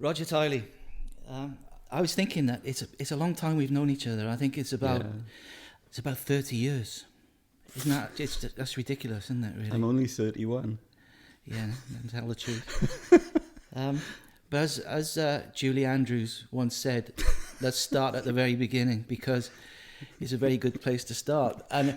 Roger Tiley. I was thinking that it's a long time we've known each other. I think it's about 30 years. Isn't that that's ridiculous, isn't it? Really. I'm only 31. Yeah, to tell the truth. But as Julie Andrews once said, let's start at the very beginning, because it's a very good place to start. And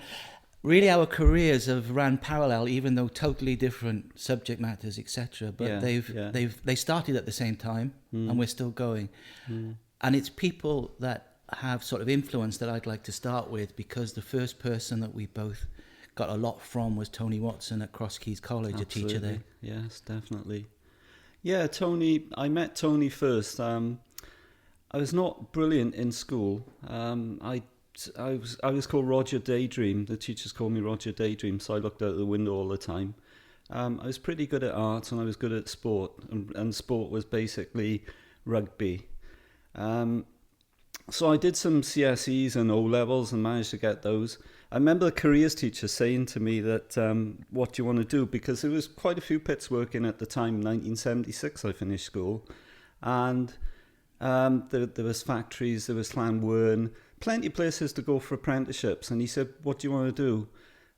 really, our careers have ran parallel, even though totally different subject matters, etc. But they started at the same time, and we're still going. And it's people that have sort of influence that I'd like to start with, because the first person that we both got a lot from was Tony Watson at Cross Keys College, Absolutely. a teacher there. Yes, definitely. Yeah, Tony. I met Tony first. I was not brilliant in school. I was called Roger Daydream. The teachers called me Roger Daydream, so I looked out the window all the time. I was pretty good at art, and I was good at sport, and sport was basically rugby. So I did some CSEs and O-levels and managed to get those. I remember the careers teacher saying to me that, what do you want to do? Because there was quite a few pits working at the time. 1976 I finished school. And there was factories, there was Llanwern, plenty of places to go for apprenticeships. And he said, what do you want to do?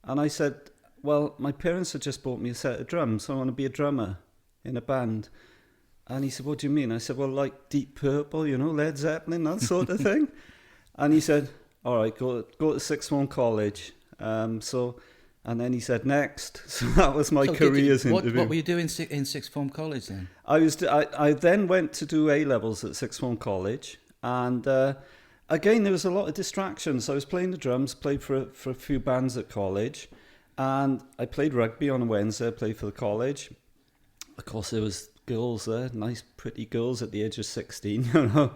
And I said, well, my parents had just bought me a set of drums, so I want to be a drummer in a band. And he said, what do you mean? I said, well, like Deep Purple, Led Zeppelin, that sort of thing. And he said, all right, go to sixth form college. And then he said, next. So that was my careers interview. What were you doing in sixth form college then? I then went to do A-levels at sixth form college. And again, there was a lot of distractions. I was playing the drums, played for a few bands at college. And I played rugby on a Wednesday, I played for the college. Of course, there was girls there, nice pretty girls at the age of 16,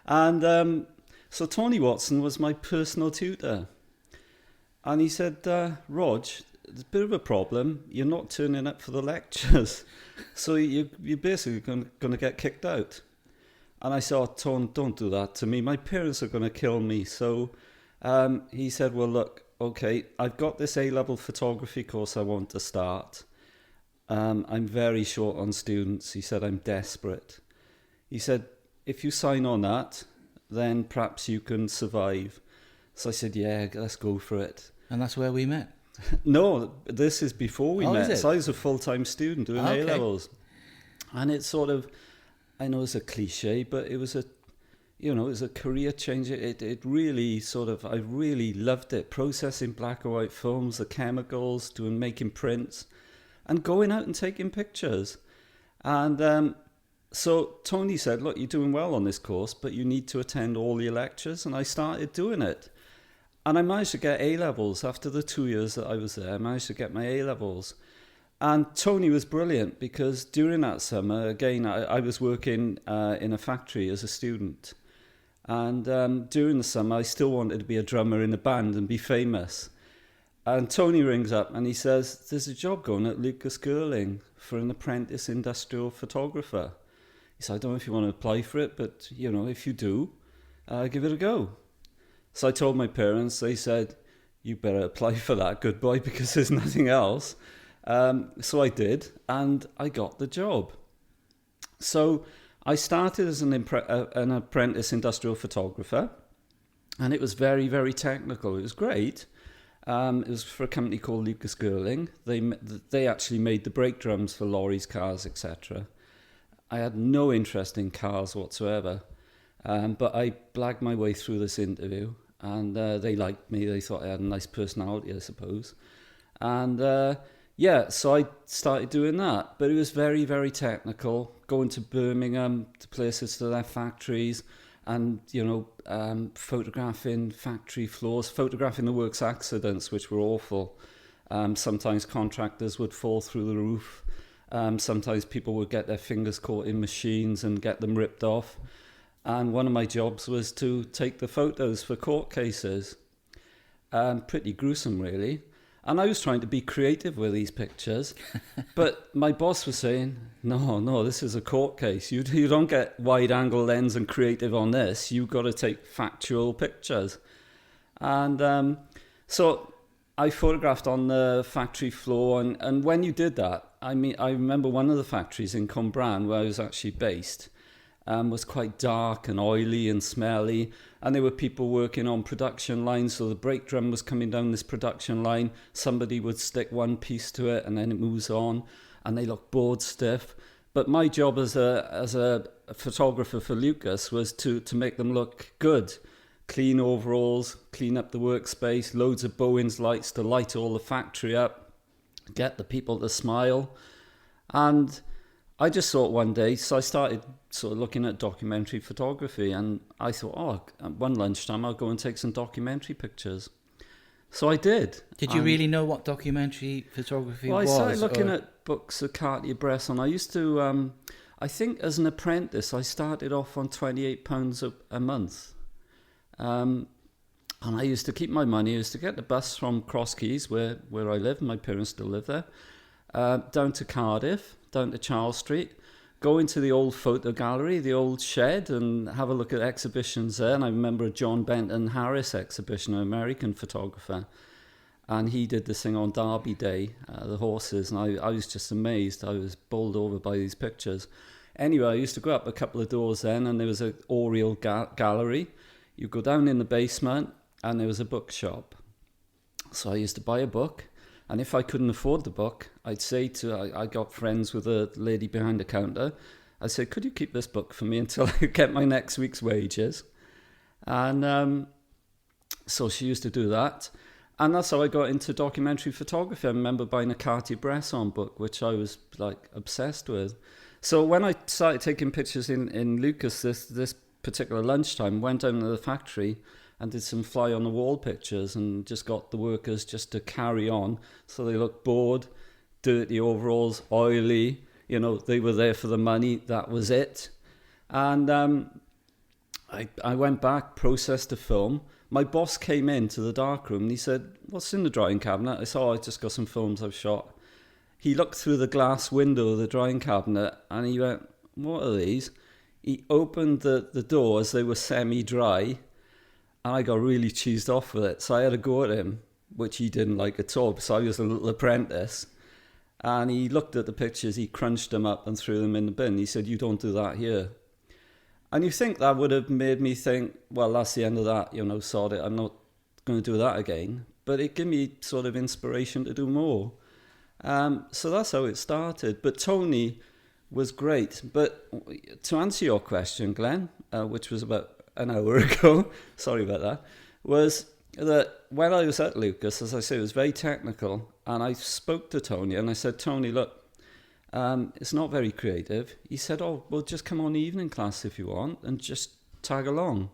And so Tony Watson was my personal tutor. And he said, Rog, there's a bit of a problem. You're not turning up for the lectures. So you're basically going to get kicked out. And I said, oh, Tony, don't do that to me. My parents are going to kill me. So he said, well, look, okay, I've got this A-level photography course I want to start. I'm very short on students. He said, I'm desperate. He said, if you sign on that, then perhaps you can survive. So I said, yeah, let's go for it. And that's where we met? No, this is before we met. So I was a full-time student doing A-levels. And it's sort of, I know it's a cliche, but it was it was a career change. It really I really loved it. Processing black and white films, the chemicals, making prints, and going out and taking pictures. And so Tony said, look, you're doing well on this course, but you need to attend all your lectures. And I started doing it. And I managed to get A-levels after the 2 years that I was there. I managed to get my A-levels. And Tony was brilliant, because during that summer, again, I was working in a factory as a student. And during the summer, I still wanted to be a drummer in a band and be famous. And Tony rings up and he says, there's a job going at Lucas Girling for an apprentice industrial photographer. He said, I don't know if you want to apply for it, but, if you do, give it a go. So I told my parents. They said, you better apply for that, good boy, because there's nothing else. So I did, and I got the job. So I started as an apprentice industrial photographer, and it was very, very technical. It was great. It was for a company called Lucas Girling. They actually made the brake drums for lorries, cars, etc. I had no interest in cars whatsoever, but I blagged my way through this interview, and they liked me. They thought I had a nice personality, I suppose. And so I started doing that. But it was very, very technical, going to Birmingham, to places, to their factories, and, photographing factory floors, photographing the works accidents, which were awful. Sometimes contractors would fall through the roof. Sometimes people would get their fingers caught in machines and get them ripped off. And one of my jobs was to take the photos for court cases. Pretty gruesome, really. And I was trying to be creative with these pictures, but my boss was saying, no, this is a court case. You don't get wide-angle lens and creative on this. You've got to take factual pictures. And so I photographed on the factory floor, and when you did that, I remember one of the factories in Cwmbran, where I was actually based, was quite dark and oily and smelly. And there were people working on production lines. So the brake drum was coming down this production line. Somebody would stick one piece to it and then it moves on. And they look bored stiff. But my job as a photographer for Lucas was to make them look good. Clean overalls, clean up the workspace, loads of Bowens lights to light all the factory up, get the people to smile. And I just thought one day, so I started sort of looking at documentary photography, and I thought, one lunchtime I'll go and take some documentary pictures. So I did. Did you really know what documentary photography was? Well, I started looking at books of Cartier-Bresson. I used to, I think as an apprentice, I started off on £28 a month. And I used to keep my money. I used to get the bus from Cross Keys, where I live, my parents still live there, down to Cardiff, down to Charles Street, go into the old photo gallery, the old shed, and have a look at exhibitions there. And I remember a John Benton Harris exhibition, an American photographer, and he did this thing on Derby Day, the horses, and I was just amazed. I was bowled over by these pictures. Anyway, I used to go up a couple of doors then, and there was an Oriel gallery. You go down in the basement, and there was a bookshop. So I used to buy a book, and if I couldn't afford the book, I'd say I got friends with a lady behind the counter. I'd say, could you keep this book for me until I get my next week's wages? And so she used to do that. And that's how I got into documentary photography. I remember buying a Cartier-Bresson book, which I was like obsessed with. So when I started taking pictures in Lucas this particular lunchtime, went down to the factory and did some fly on the wall pictures and just got the workers just to carry on. So they looked bored, dirty overalls, oily, they were there for the money, that was it. And I went back, processed the film. My boss came into the darkroom and he said, what's in the drying cabinet? I said, I just got some films I've shot. He looked through the glass window of the drying cabinet and he went, what are these? He opened the doors, they were semi-dry, and I got really cheesed off with it. So I had a go at him, which he didn't like at all, so I was a little apprentice. And he looked at the pictures, he crunched them up and threw them in the bin. He said, you don't do that here. And you think that would have made me think, well, that's the end of that, sod it, I'm not going to do that again. But it gave me sort of inspiration to do more. So that's how it started. But Tony was great. But to answer your question, Glenn, which was about an hour ago, sorry about that, was that when I was at Lucas, as I say, it was very technical, and I spoke to Tony, and I said, Tony, look, it's not very creative. He said, well, just come on the evening class if you want, and just tag along.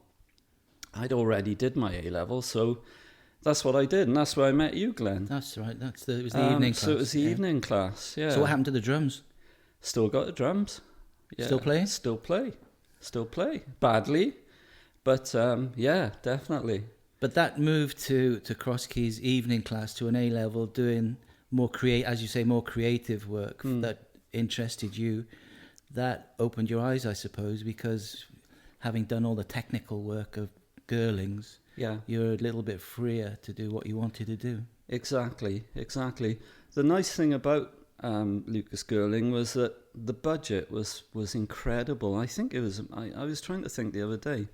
I'd already did my A-level, so that's what I did, and that's where I met you, Glenn. That's right, it was the evening class. So it was the evening class, yeah. So what happened to the drums? Still got the drums. Yeah. Still playing? Still play. Badly, but yeah, definitely. But that move to Cross Keys evening class to an A-level, doing more as you say, more creative work that interested you, that opened your eyes, I suppose, because having done all the technical work of Girlings, you're a little bit freer to do what you wanted to do. Exactly. The nice thing about Lucas Girling was that the budget was incredible. I think it was, I was trying to think the other day,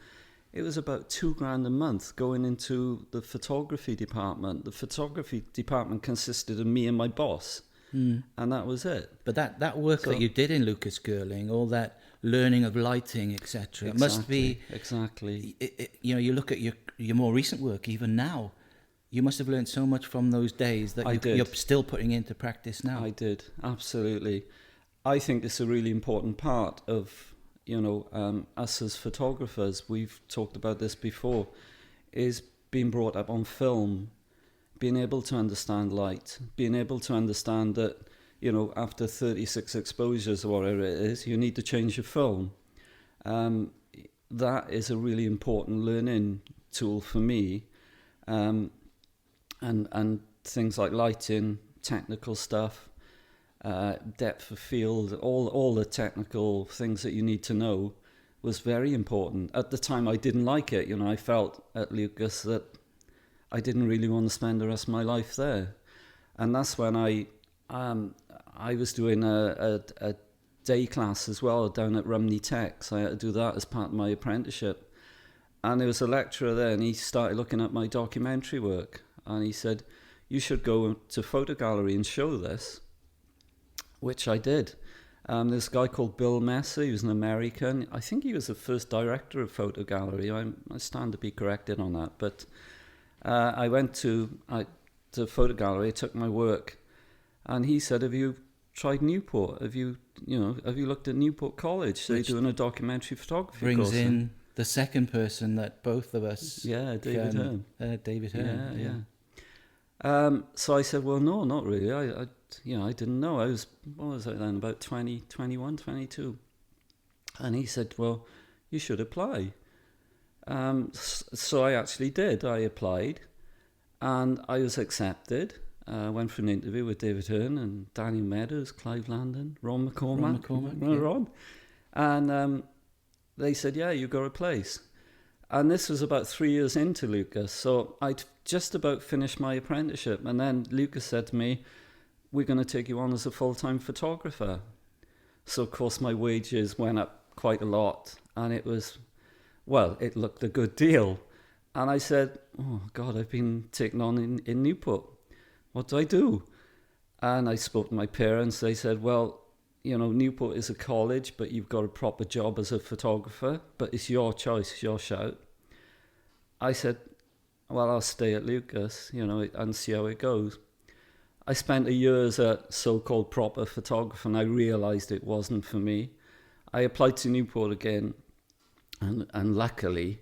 it was about $2,000 a month going into the photography department. The photography department consisted of me and my boss, and that was it. But that work that you did in Lucas Girling, all that learning of lighting, etc., it must be exactly. You look at your more recent work, even now. You must have learned so much from those days that you're still putting into practice now. I did, absolutely. I think it's a really important part of, us as photographers. We've talked about this before, is being brought up on film, being able to understand light, being able to understand that, after 36 exposures or whatever it is, you need to change your film. That is a really important learning tool for me. And things like lighting, technical stuff, depth of field, all the technical things that you need to know was very important. At the time, I didn't like it. I felt at Lucas that I didn't really want to spend the rest of my life there. And that's when I was doing a day class as well down at Rumney Tech. So I had to do that as part of my apprenticeship. And there was a lecturer there, and he started looking at my documentary work. And he said, you should go to Photo Gallery and show this, which I did. This guy called Bill Messer, he was an American. I think he was the first director of Photo Gallery. I stand to be corrected on that. But I went to Photo Gallery, I took my work, and he said, have you tried Newport? Have you looked at Newport College? They're doing a documentary photography brings course. In the second person that both of us... Yeah, David Hurn. David Hurn, yeah. So I said, well, no, not really. I didn't know. What was I then, about 21, 22. And he said, well, you should apply. So I actually did. I applied, and I was accepted. Went for an interview with David Hurn and Daniel Meadows, Clive Landon, Ron McCormack. Ron. And they said, yeah, you got a place. And this was about 3 years into Lucas. So I'd just about finished my apprenticeship. And then Lucas said to me, we're going to take you on as a full-time photographer. So, of course, my wages went up quite a lot. And it looked a good deal. And I said, oh, God, I've been taken on in Newport. What do I do? And I spoke to my parents. They said, well, Newport is a college, but you've got a proper job as a photographer, but it's your choice, it's your shout. I said, well, I'll stay at Lucas, and see how it goes. I spent a year as a so-called proper photographer, and I realised it wasn't for me. I applied to Newport again, and luckily,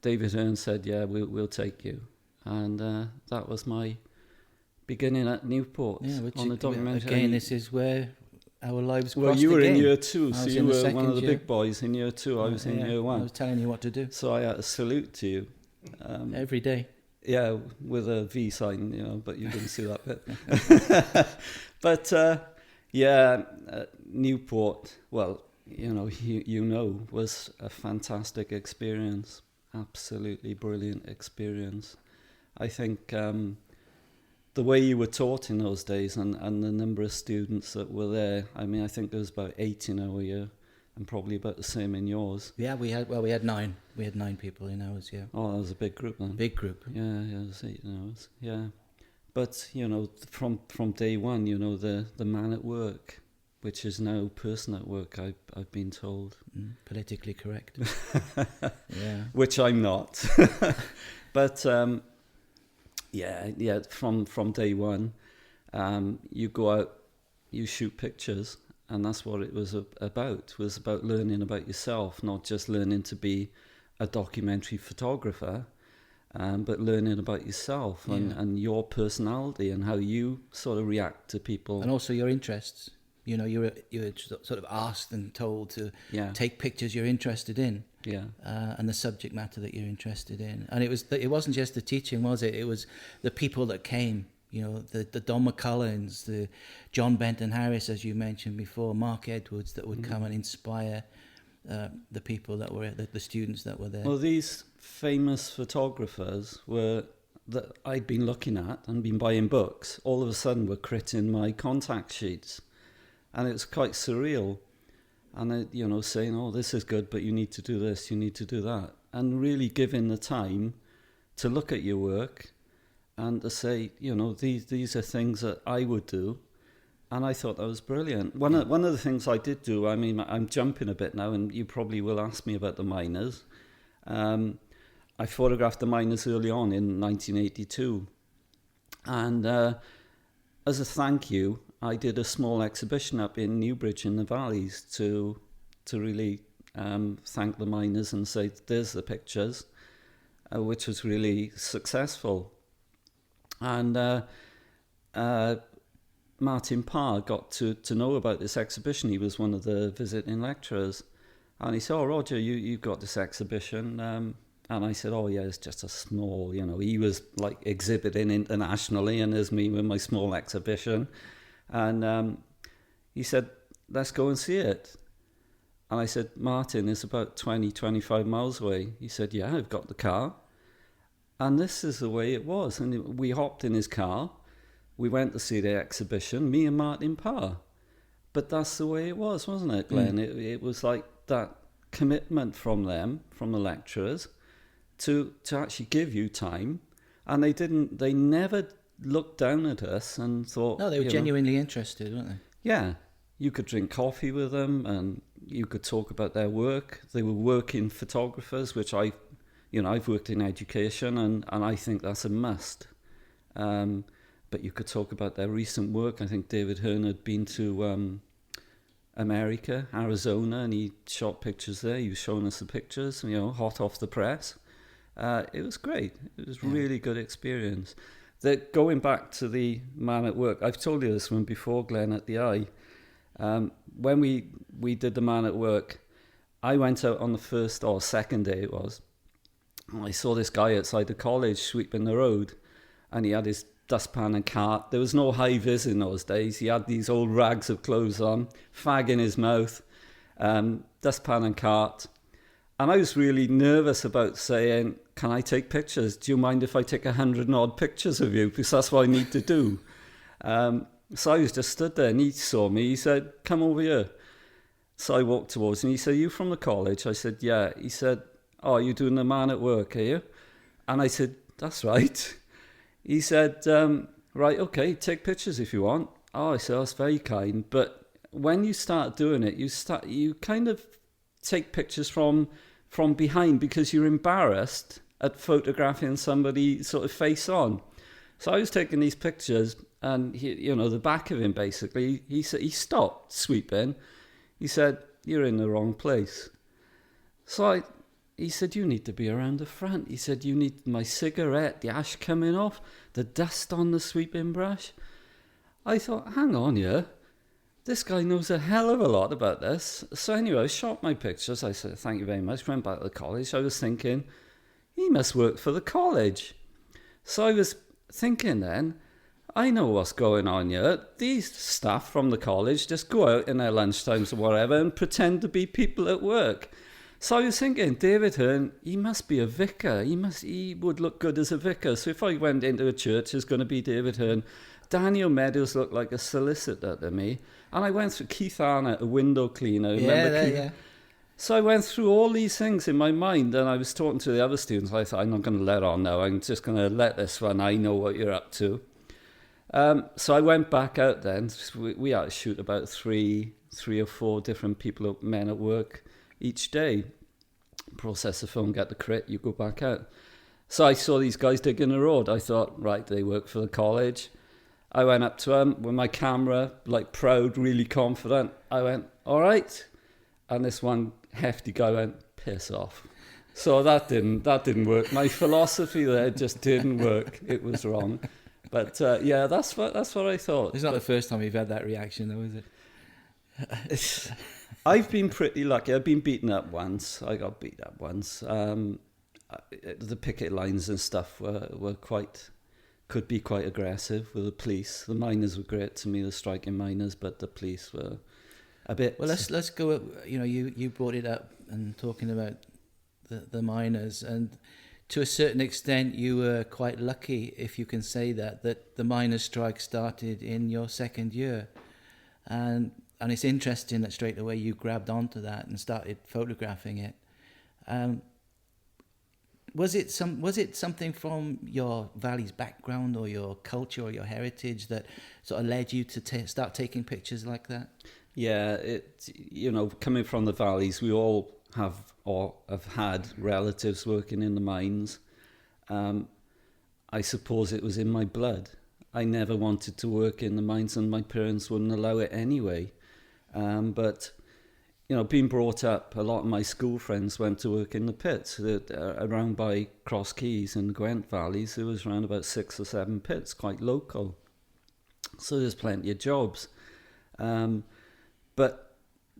David Hurn said, yeah, we'll take you. And that was my beginning at Newport on the documentary. Again, this is where our lives crossed. Well, you were again. in year 2, so you were one of the year. big boys in year 2. I was in year 1. I was telling you what to do. So I had a salute to you. Every day. Yeah, with a V sign, but you didn't see that bit. But, Newport, well, was a fantastic experience. Absolutely brilliant experience. I think the way you were taught in those days and the number of students that were there, I think there was about 8 in our year and probably about the same in yours. Yeah, we had 9. We had 9 people in ours, yeah. Oh, that was a big group then. Big group. Yeah, it was 8 in ours, yeah. But, from day one, the man at work, which is now person at work, I've been told. Politically correct. Yeah. Which I'm not. But... from day one, you go out, you shoot pictures, and that's what it was about. It was about learning about yourself, not just learning to be a documentary photographer, but learning about yourself and your personality and how you sort of react to people. And also your interests. You were sort of asked and told to take pictures you're interested in. Yeah. And the subject matter that you're interested in. And it wasn't just the teaching, was it? It was the people that came, the Don McCullens, the John Benton Harris, as you mentioned before, Mark Edwards, that would come and inspire the people that were, the students that were there. Well, these famous photographers that I'd been looking at and been buying books, all of a sudden were creating my contact sheets. And it's quite surreal. And, saying, oh, this is good, but you need to do this, you need to do that. And really giving the time to look at your work and to say, these are things that I would do. And I thought that was brilliant. One of the things I did do, I'm jumping a bit now, and you probably will ask me about the miners. I photographed the miners early on in 1982. And as a thank you, I did a small exhibition up in Newbridge in the Valleys to really thank the miners and say, there's the pictures, which was really successful. And Martin Parr got to know about this exhibition. He was one of the visiting lecturers. And he said, oh, Roger, you've got this exhibition. And I said, oh, yeah, it's just a small, he was like exhibiting internationally, and there's me with my small exhibition. And he said, let's go and see it. And I said, Martin, it's about 20-25 miles away. He said, yeah, I've got the car. And this is the way it was. And we hopped in his car. We went to see the exhibition, me and Martin Parr. But that's the way it was, wasn't it, Glenn? It was like that commitment from them, from the lecturers, to actually give you time. And they never looked down at us and thought... No, they were genuinely interested, weren't they? Yeah. You could drink coffee with them and you could talk about their work. They were working photographers, which I've worked in education and I think that's a must. But you could talk about their recent work. I think David Hurn had been to America, Arizona, and he shot pictures there. He was showing us the pictures, hot off the press. It was great. It was really good experience. Going back to the man at work, I've told you this one before, Glenn, at the Eye. When we did the man at work, I went out on the first or second day it was. And I saw this guy outside the college sweeping the road, and he had his dustpan and cart. There was no high vis in those days. He had these old rags of clothes on, fag in his mouth, dustpan and cart. And I was really nervous about saying, can I take pictures? Do you mind if I take 100 and odd pictures of you? Because that's what I need to do. So I was just stood there and he saw me. He said, come over here. So I walked towards him. He said, you from the college? I said, yeah. He said, oh, you're doing the man at work, are you? And I said, that's right. He said, right, okay, take pictures if you want. Oh, I said, that's very kind. But when you start doing it, you kind of take pictures from behind because you're embarrassed at photographing somebody sort of face on. So I was taking these pictures and the back of him basically, he stopped sweeping. He said, you're in the wrong place. So he said, you need to be around the front. He said, you need my cigarette, the ash coming off, the dust on the sweeping brush. I thought, hang on here. This guy knows a hell of a lot about this. So anyway, I shot my pictures. I said, thank you very much. Went back to the college. I was thinking, he must work for the college. So I was thinking then, I know what's going on here. These staff from the college just go out in their lunchtimes or whatever and pretend to be people at work. So I was thinking, David Hurn, he must be a vicar. He would look good as a vicar. So if I went into a church, it's going to be David Hurn. Daniel Meadows looked like a solicitor to me. And I went through Keith Arnott, a window cleaner. Yeah. So I went through all these things in my mind and I was talking to the other students. I thought, I'm not going to let on now. I'm just going to let this one. I know what you're up to. So I went back out then. We had to shoot about three or four different men at work each day. Process the film, get the crit, you go back out. So I saw these guys digging the road. I thought, right, they work for the college. I went up to them with my camera, like proud, really confident. I went, all right. And this one hefty guy went, piss off. So that didn't work. My philosophy there just didn't work. It was wrong. But that's what I thought. It's not the first time you've had that reaction, though, is it? I've been pretty lucky. I've been beaten up once. I got beat up once. The picket lines and stuff could be quite aggressive with the police. The miners were great to me, the striking miners, but the police were a bit... Well, let's go. You brought it up and talking about the miners, and to a certain extent, you were quite lucky, if you can say that the miners' strike started in your second year, and it's interesting that straight away you grabbed onto that and started photographing it. Was it something from your Valley's background or your culture or your heritage that sort of led you to start taking pictures like that? Yeah, coming from the Valleys, we all have had relatives working in the mines. I suppose it was in my blood. I never wanted to work in the mines and my parents wouldn't allow it anyway. But being brought up, a lot of my school friends went to work in the pits. Around by Cross Keys and Gwent Valleys, there was around about 6 or 7 pits, quite local. So there's plenty of jobs. But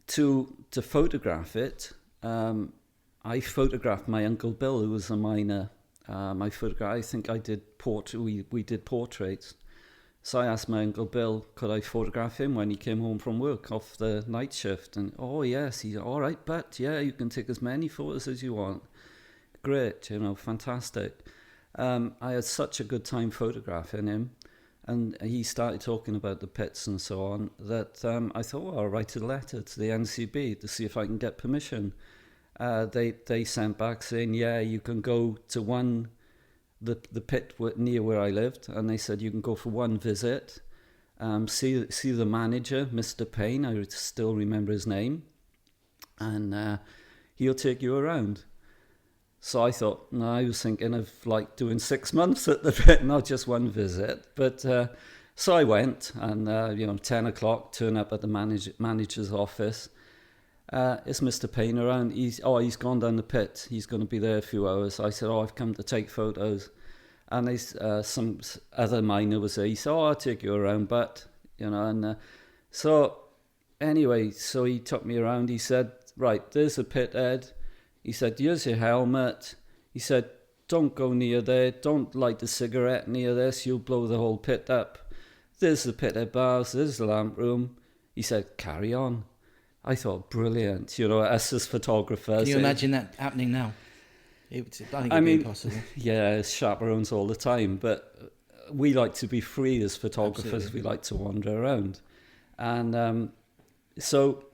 to photograph it, I photographed my Uncle Bill, who was a miner. I think I did we did portraits. So I asked my Uncle Bill, could I photograph him when he came home from work off the night shift? And, oh, yes, he's all right, but, yeah, you can take as many photos as you want. Great, fantastic. I had such a good time photographing him. and he started talking about the pits and so on, that I thought, well, I'll write a letter to the NCB to see if I can get permission. They sent back saying, yeah, you can go to the pit near where I lived, and they said you can go for one visit, see the manager, Mr. Payne, I still remember his name, and he'll take you around. So I thought, no, I was thinking of like doing 6 months at the pit, not just one visit. But so I went, and 10 o'clock, turn up at the manager's office. Is Mr. Payne around? He's gone down the pit. He's going to be there a few hours. I said, I've come to take photos. And some other miner was there. He said, I'll take you around, but, so anyway, so he took me around. He said, right, there's a pit head. He said, here's your helmet. He said, don't go near there. Don't light a cigarette near this. You'll blow the whole pit up. There's the pit head bars. There's the lamp room. He said, carry on. I thought, brilliant. Us as photographers. Can you imagine that happening now? I think it'd be impossible. Yeah, chaperones all the time. But we like to be free as photographers. Absolutely. We like to wander around. And so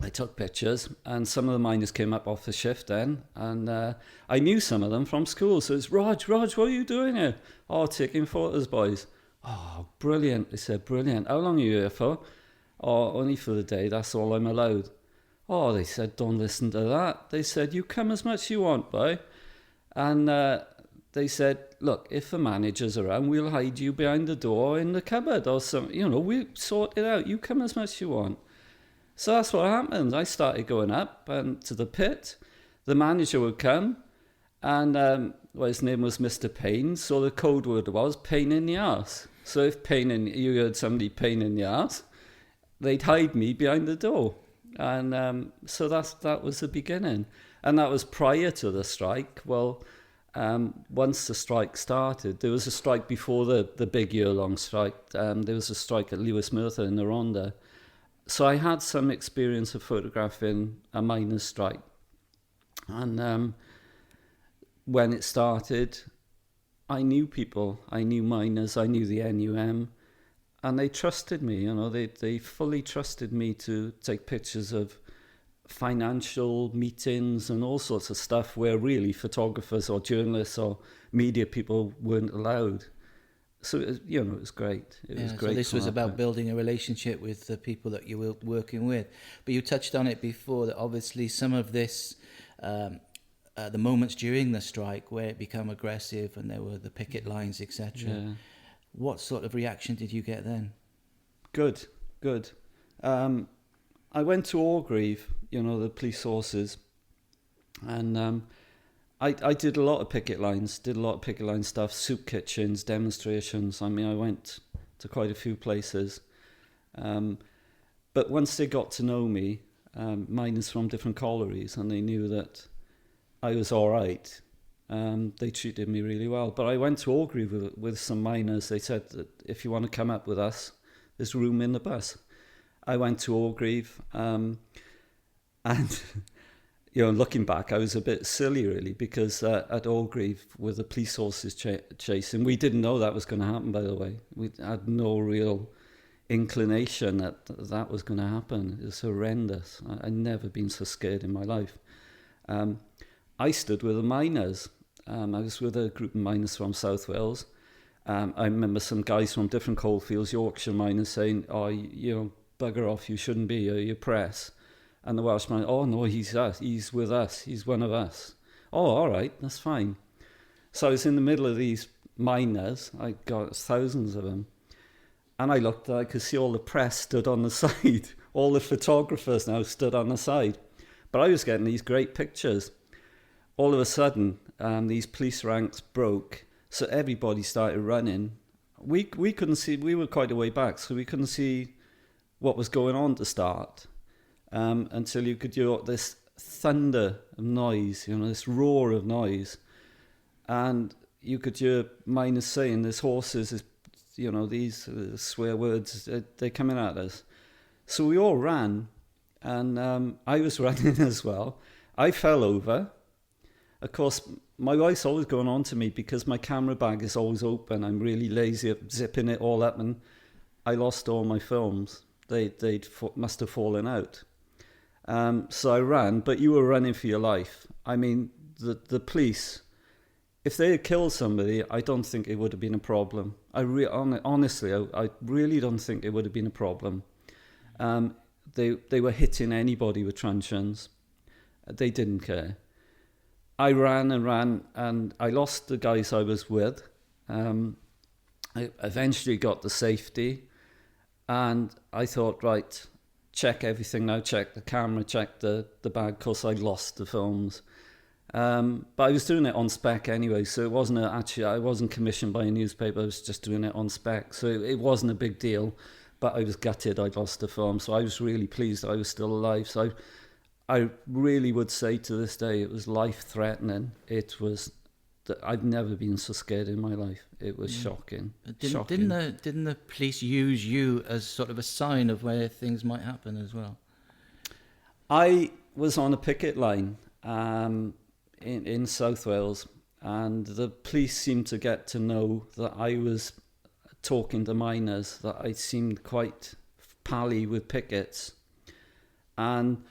I took pictures, and some of the miners came up off the shift then, and I knew some of them from school. So it's, Rog, what are you doing here? Oh, taking photos, boys. Oh, brilliant. They said, brilliant. How long are you here for? Oh, only for the day. That's all I'm allowed. Oh, they said, don't listen to that. They said, you come as much as you want, boy. And they said, look, if the manager's around, we'll hide you behind the door in the cupboard or something. We'll sort it out. You come as much as you want. So that's what happened. I started going up to the pit. The manager would come, and his name was Mr. Payne, so the code word was pain in the arse. So if you heard somebody pain in the arse, they'd hide me behind the door. And so that was the beginning. And that was prior to the strike. Well, once the strike started, there was a strike before the big year-long strike. There was a strike at Lewis Merthyr in the Rhondda. So I had some experience of photographing a miners' strike. And when it started, I knew people. I knew miners. I knew the NUM. And they trusted me. They fully trusted me to take pictures of financial meetings and all sorts of stuff where really photographers or journalists or media people weren't allowed. So, it was great. It was great. So this was about building a relationship with the people that you were working with. But you touched on it before, that obviously some of this, the moments during the strike where it became aggressive and there were the picket lines, etc. Yeah. What sort of reaction did you get then? Good. I went to Orgreave, the police sources, and I did a lot of picket lines, stuff, soup kitchens, demonstrations. I went to quite a few places. But once they got to know me, miners from different collieries, and they knew that I was all right, they treated me really well. But I went to Orgreave with some miners. They said that if you want to come up with us, there's room in the bus. I went to Orgreave, and looking back, I was a bit silly, really, because at Orgreave, with the police horses chasing, we didn't know that was going to happen, by the way. We had no real inclination that was going to happen. It was horrendous. I'd never been so scared in my life. I stood with the miners. I was with a group of miners from South Wales. I remember some guys from different coalfields, Yorkshire miners, saying, bugger off, you shouldn't be, you're press. And the Welshman, oh no, he's with us, he's one of us. Oh, all right, that's fine. So I was in the middle of these miners, I got thousands of them, and I looked, I could see all the press stood on the side, all the photographers now stood on the side. But I was getting these great pictures. All of a sudden, these police ranks broke, so everybody started running. We couldn't see, we were quite a way back, so we couldn't see what was going on to start. Until you could hear this thunder of noise, this roar of noise. And you could hear miners saying, there's horses, these swear words, they're coming at us. So we all ran, and I was running as well. I fell over. Of course, my wife's always going on to me because my camera bag is always open. I'm really lazy at zipping it all up, and I lost all my films. They must have fallen out. So I ran, but you were running for your life. I mean, the police, if they had killed somebody, I don't think it would have been a problem. Honestly, I really don't think it would have been a problem. They were hitting anybody with truncheons. They didn't care. I ran and ran, and I lost the guys I was with. I eventually got to safety, and I thought, right, check everything now, check the camera, check the bag, because I lost the films. But I was doing it on spec anyway, so it wasn't I wasn't commissioned by a newspaper, I was just doing it on spec, so it wasn't a big deal, but I was gutted I'd lost the film, so I was really pleased I was still alive. So I really would say to this day it was life-threatening. It was, I've never been so scared in my life. It was shocking. Didn't the police use you as sort of a sign of where things might happen as well? I was on a picket line in South Wales, and the police seemed to get to know that I was talking to miners, that I seemed quite pally with pickets. And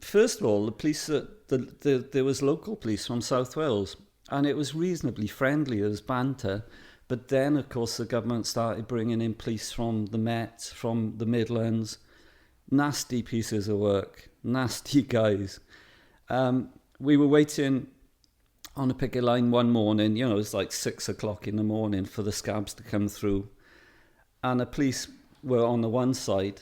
first of all, the police, there was local police from South Wales, and it was reasonably friendly, there was banter. But then, of course, the government started bringing in police from the Met, from the Midlands. Nasty pieces of work, nasty guys. We were waiting on a picket line one morning, it was like 6 o'clock in the morning for the scabs to come through. And the police were on the one side,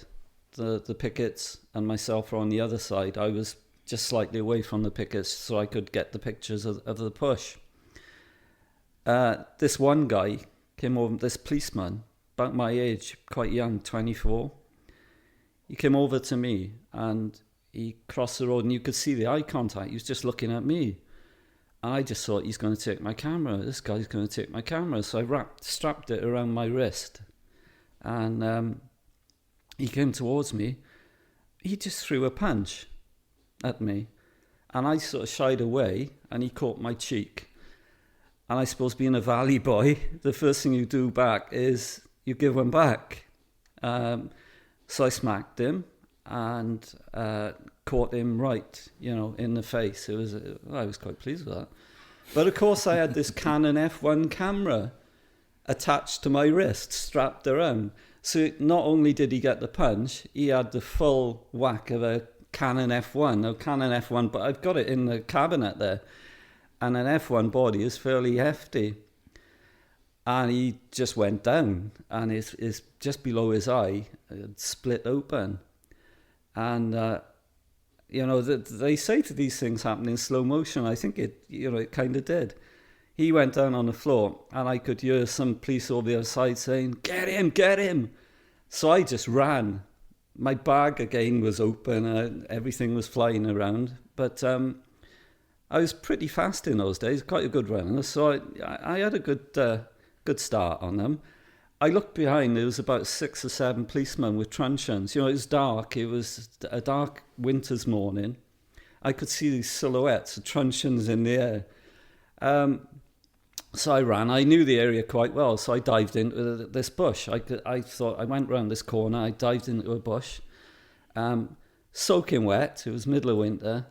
the pickets, and myself were on the other side. I was just slightly away from the pickets so I could get the pictures of the push. This one guy came over, this policeman, about my age, quite young, 24. He came over to me and he crossed the road, and you could see the eye contact. He was just looking at me. I just thought, he's going to take my camera. This guy's going to take my camera. So I strapped it around my wrist. And he came towards me. He just threw a punch at me. And I sort of shied away, and he caught my cheek. And I suppose being a valley boy, the first thing you do back is you give one back. So I smacked him and caught him right, in the face. I was quite pleased with that. But of course I had this Canon F1 camera attached to my wrist, strapped around. So not only did he get the punch, he had the full whack of a Canon F1, but I've got it in the cabinet there. And an F1 body is fairly hefty. And he just went down, and it's just below his eye, it split open. And, they say that these things happen in slow motion. I think it kind of did. He went down on the floor, and I could hear some police over the other side saying, "Get him, get him." So I just ran. My bag again was open, and everything was flying around. But I was pretty fast in those days, quite a good runner. So I had a good start on them. I looked behind, there was about 6 or 7 policemen with truncheons. It was dark. It was a dark winter's morning. I could see these silhouettes of truncheons in the air. So I ran. I knew the area quite well, so I dived into this bush. I thought, I went round this corner, I dived into a bush, soaking wet. It was middle of winter,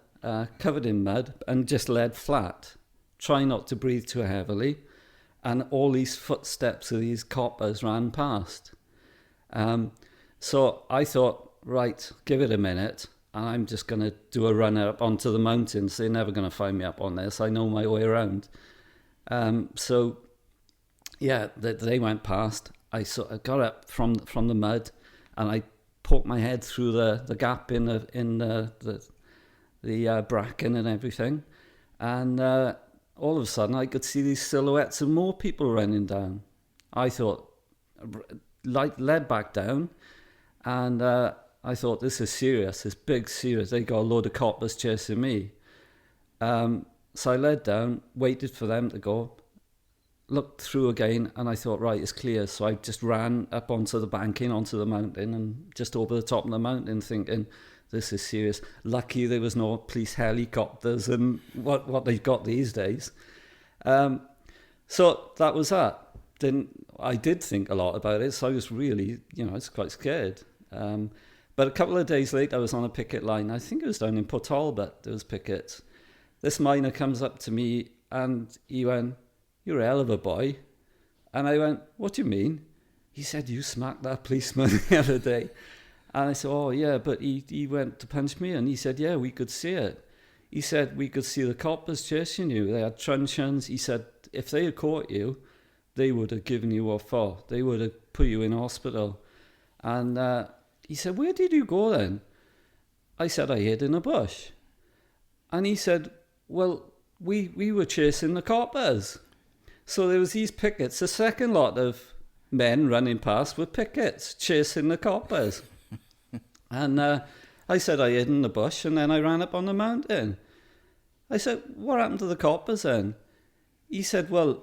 covered in mud, and just led flat. Try not to breathe too heavily. And all these footsteps of these coppers ran past. So I thought, right, give it a minute. And I'm just going to do a run up onto the mountains. They're never going to find me up on this. I know my way around. So, yeah, they went past. I sort of got up from the mud, and I poked my head through the gap in the bracken and everything. And all of a sudden, I could see these silhouettes of more people running down. I thought, led back down, and I thought, this is serious, this big serious. They got a load of coppers chasing me. So I led down, waited for them to go, looked through again, and I thought, right, it's clear. So I just ran up onto the banking, onto the mountain, and just over the top of the mountain, thinking, this is serious. Lucky there was no police helicopters and what they've got these days. So that was that. I did think a lot about it, so I was really, I was quite scared. But a couple of days later, I was on a picket line. I think it was down in Port Talbot, there was pickets. This miner comes up to me and he went, "You're a hell of a boy." And I went, "What do you mean?" He said, "You smacked that policeman the other day." And I said, "Oh, yeah, but he went to punch me." And he said, "Yeah, we could see it." He said, "We could see the coppers chasing you. They had truncheons." He said, "If they had caught you, they would have given you what for. They would have put you in hospital." And he said, "Where did you go then?" I said, "I hid in a bush." And he said, "Well, we were chasing the coppers." So there was these pickets. The second lot of men running past were pickets chasing the coppers. And I said I hid in the bush, and then I ran up on the mountain. I said, "What happened to the coppers then?" He said, "Well,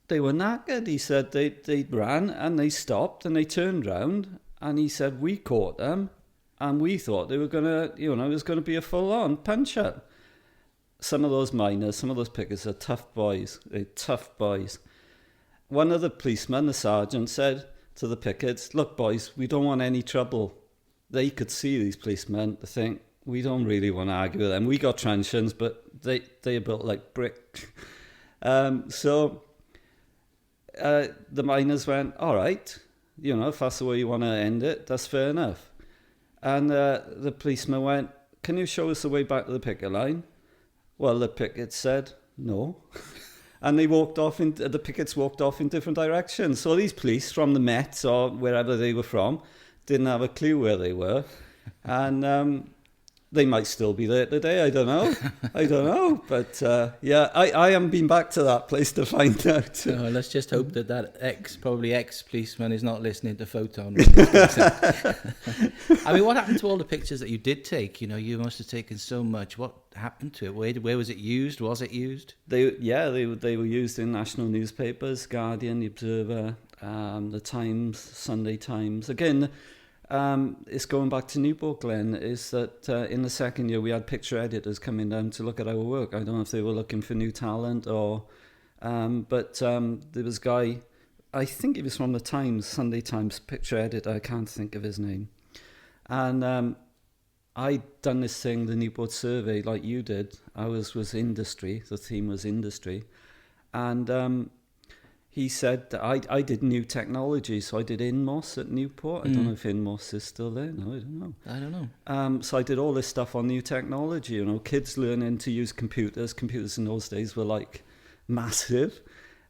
they were knackered." He said they ran and they stopped and they turned round. And he said, "We caught them and we thought they were going to, it was going to be a full-on punch-up." Some of those miners, some of those pickets are tough boys. They're tough boys. One of the policemen, the sergeant, said to the pickets, "Look, boys, we don't want any trouble." They could see these policemen to think, we don't really want to argue with them. We got truncheons, but they are built like brick. So the miners went, "All right, if that's the way you want to end it, that's fair enough." And the policeman went, "Can you show us the way back to the picket line?" Well, the pickets said, "No." And they walked off, the pickets walked off in different directions. So these police from the Met or wherever they were from didn't have a clue where they were. And they might still be there today, I don't know. But I haven't been back to that place to find out. No, let's just hope that probably ex-policeman is not listening to Ffoton. I mean, what happened to all the pictures that you did take? You must have taken so much. What happened to it? Where was it used? Was it used? They were used in national newspapers, Guardian, The Observer, The Times, Sunday Times. Again, it's going back to Newport, Glenn, is that in the second year we had picture editors coming down to look at our work. I don't know if they were looking for new talent or... but there was a guy, I think he was from the Times, Sunday Times, picture editor, I can't think of his name. And I'd done this thing, the Newport survey, like you did. Ours was industry, the theme was industry. And... he said that I did new technology, so I did InMOS at Newport. I don't know if InMOS is still there. No, I don't know. So I did all this stuff on new technology, kids learning to use computers. Computers in those days were like massive,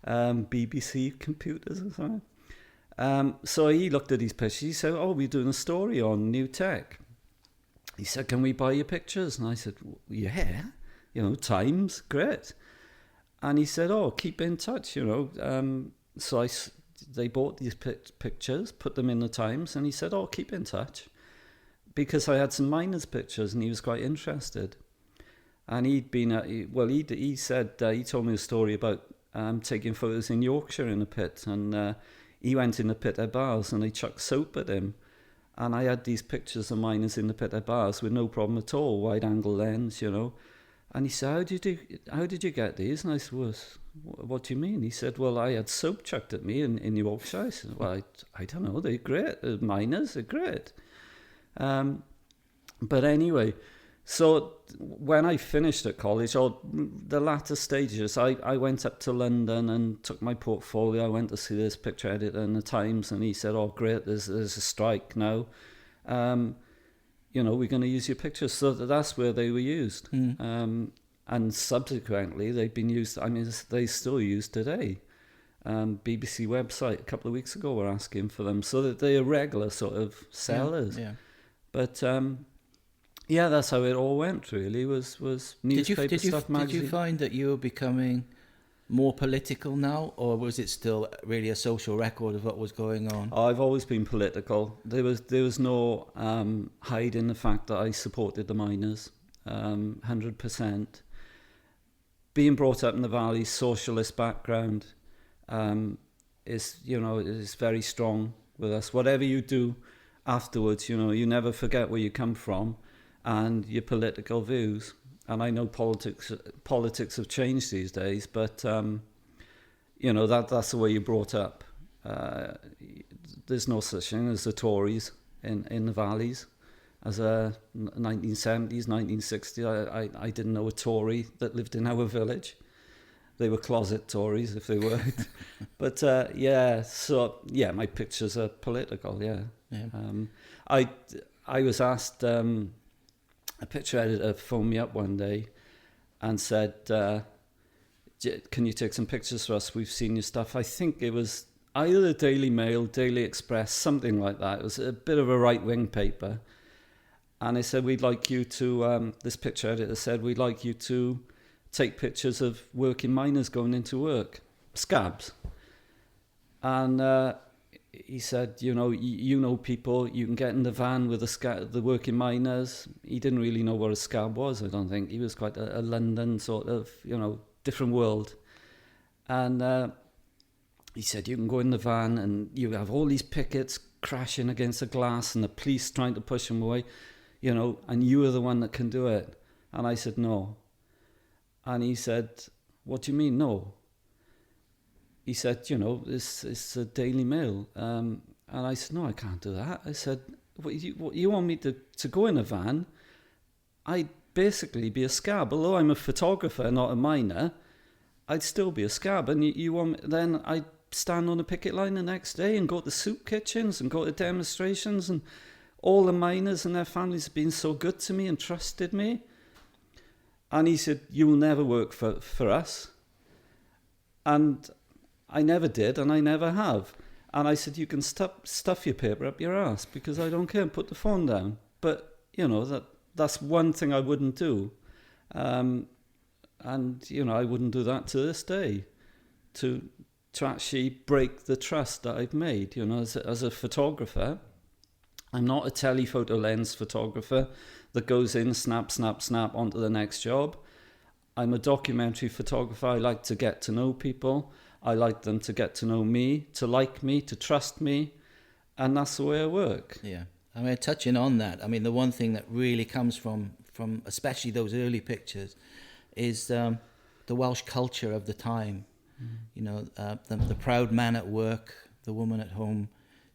BBC computers or something. So he looked at these pictures. He said, "Oh, we're doing a story on new tech." He said, "Can we buy your pictures?" And I said, "Yeah, Times, great." And he said, "Oh, keep in touch, So they bought these pictures, put them in the Times, and he said, "Oh, keep in touch." Because I had some miners' pictures, and he was quite interested. And he'd been, he said, he told me a story about taking photos in Yorkshire in a pit. And he went in the pit at bars, and they chucked soap at him. And I had these pictures of miners in the pit at bars with no problem at all, wide-angle lens, And he said, how did you get these? And I said, "Well, what do you mean?" He said, "Well, I had soap chucked at me in Yorkshire." I said, "Well, I don't know, they're great. The miners are great." But anyway, so when I finished at college, or the latter stages, I went up to London and took my portfolio. I went to see this picture editor in the Times, and he said, "Oh, great, there's a strike now. We're going to use your pictures." So that's where they were used. And subsequently, they've been used, they still used today. BBC website a couple of weeks ago were asking for them, so that they are regular sort of sellers. Yeah. But, that's how it all went, really, was newspaper stuff, magazine. Did you find that you were becoming more political now, or was it still really a social record of what was going on? I've always been political. There was no hiding the fact that I supported the miners, 100%. Being brought up in the Valley, socialist background, is very strong with us. Whatever you do afterwards, you never forget where you come from, and your political views. And I know politics have changed these days, but that's the way you're brought up. There's no such thing as the Tories in the valleys. As a 1970s, 1960s, I didn't know a Tory that lived in our village. They were closet Tories if they worked. But my pictures are political. Yeah. I was asked. A picture editor phoned me up one day and said, "Can you take some pictures for us? We've seen your stuff." I think it was either the Daily Mail, Daily Express, something like that. It was a bit of a right-wing paper. And they said, "We'd like you to," this picture editor said, "we'd like you to take pictures of working miners going into work, scabs." And he said, you know people, you can get in the van with the working miners. He didn't really know what a scab was, I don't think. He was quite a London sort of, different world. And he said, you can go in the van and you have all these pickets crashing against the glass and the police trying to push them away, and you are the one that can do it. And I said, no. And he said, what do you mean, no? He said, it's a Daily Mail. And I said, no, I can't do that. I said, what you want me to go in a van? I'd basically be a scab. Although I'm a photographer, not a miner, I'd still be a scab. And you want then I'd stand on a picket line the next day and go to soup kitchens and go to demonstrations. And all the miners and their families have been so good to me and trusted me. And he said, you will never work for us. And I never did, and I never have. And I said, you can stuff your paper up your ass because I don't care, and put the phone down. But, that's one thing I wouldn't do. And, I wouldn't do that to this day, to actually break the trust that I've made. As a photographer, I'm not a telephoto lens photographer that goes in, snap, snap, snap onto the next job. I'm a documentary photographer. I like to get to know people. I like them to get to know me, to like me, to trust me, and that's the way I work. Yeah, touching on that, the one thing that really comes from especially those early pictures is the Welsh culture of the time. The proud man at work, the woman at home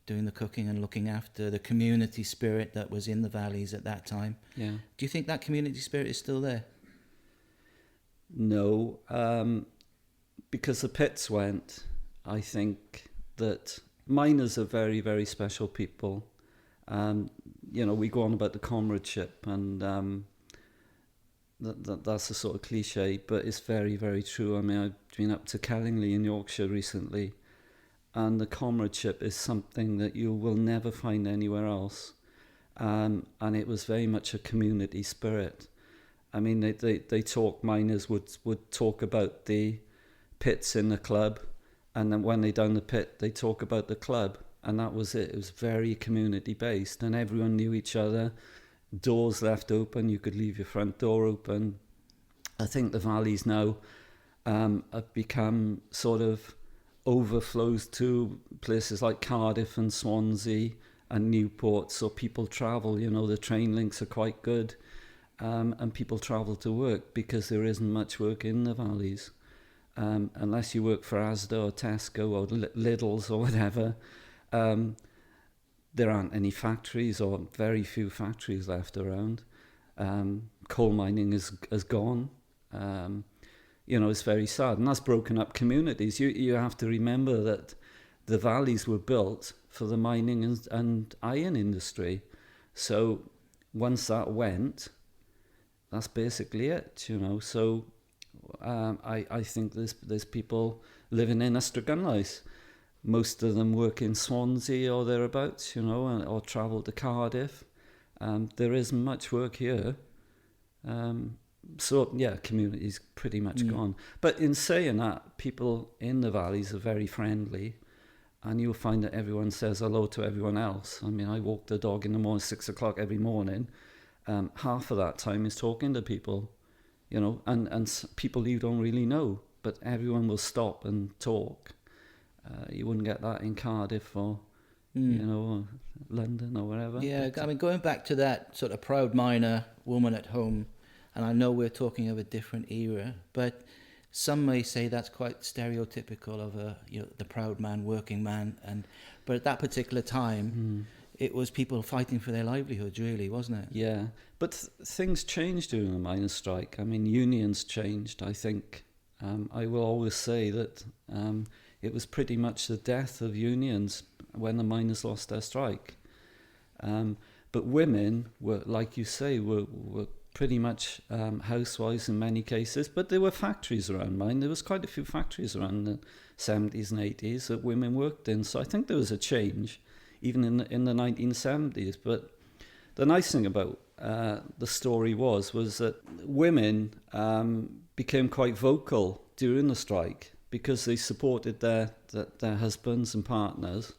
doing the cooking and looking after, the community spirit that was in the valleys at that time. Yeah. Do you think that community spirit is still there? No. Because the pits went, I think that miners are very, very special people. We go on about the comradeship, and that's a sort of cliche, but it's very, very true. I've been up to Kellingley in Yorkshire recently, and the comradeship is something that you will never find anywhere else. And it was very much a community spirit. They talk, miners would talk about the pits in the club, and then when they down the pit they talk about the club, and that was it. It was very community based, and everyone knew each other. Doors left open, you could leave your front door open. I think the valleys now have become sort of overflows to places like Cardiff and Swansea and Newport, so people travel, the train links are quite good, and people travel to work because there isn't much work in the valleys. Unless you work for Asda or Tesco or Lidl's or whatever, there aren't any factories, or very few factories left around. Coal mining has gone. It's very sad, and that's broken up communities. You have to remember that the valleys were built for the mining and iron industry. So once that went, that's basically it, So I think there's people living in YSTRADGYNLAIS. Most of them work in Swansea or thereabouts, or travel to Cardiff. There isn't much work here. Community's pretty much gone. But in saying that, people in the valleys are very friendly, and you'll find that everyone says hello to everyone else. I walk the dog in the morning, 6 o'clock every morning. Half of that time is talking to people, and people you don't really know, but everyone will stop and talk. You wouldn't get that in Cardiff or you know, or London or wherever. Yeah, I mean, going back to that sort of proud miner, woman at home, and I know we're talking of a different era, but some may say that's quite stereotypical of the proud man, working man, but at that particular time, it was people fighting for their livelihoods, really, wasn't it? Yeah, but things changed during the miners' strike. I mean, unions changed, I think. I will always say that it was pretty much the death of unions when the miners lost their strike. But women were, like you say, were pretty much housewives in many cases, but there were factories around mine. There was quite a few factories around the 70s and 80s that women worked in. So I think there was a change, even in the 1970s. But the nice thing about the story was that women became quite vocal during the strike because they supported their husbands and partners,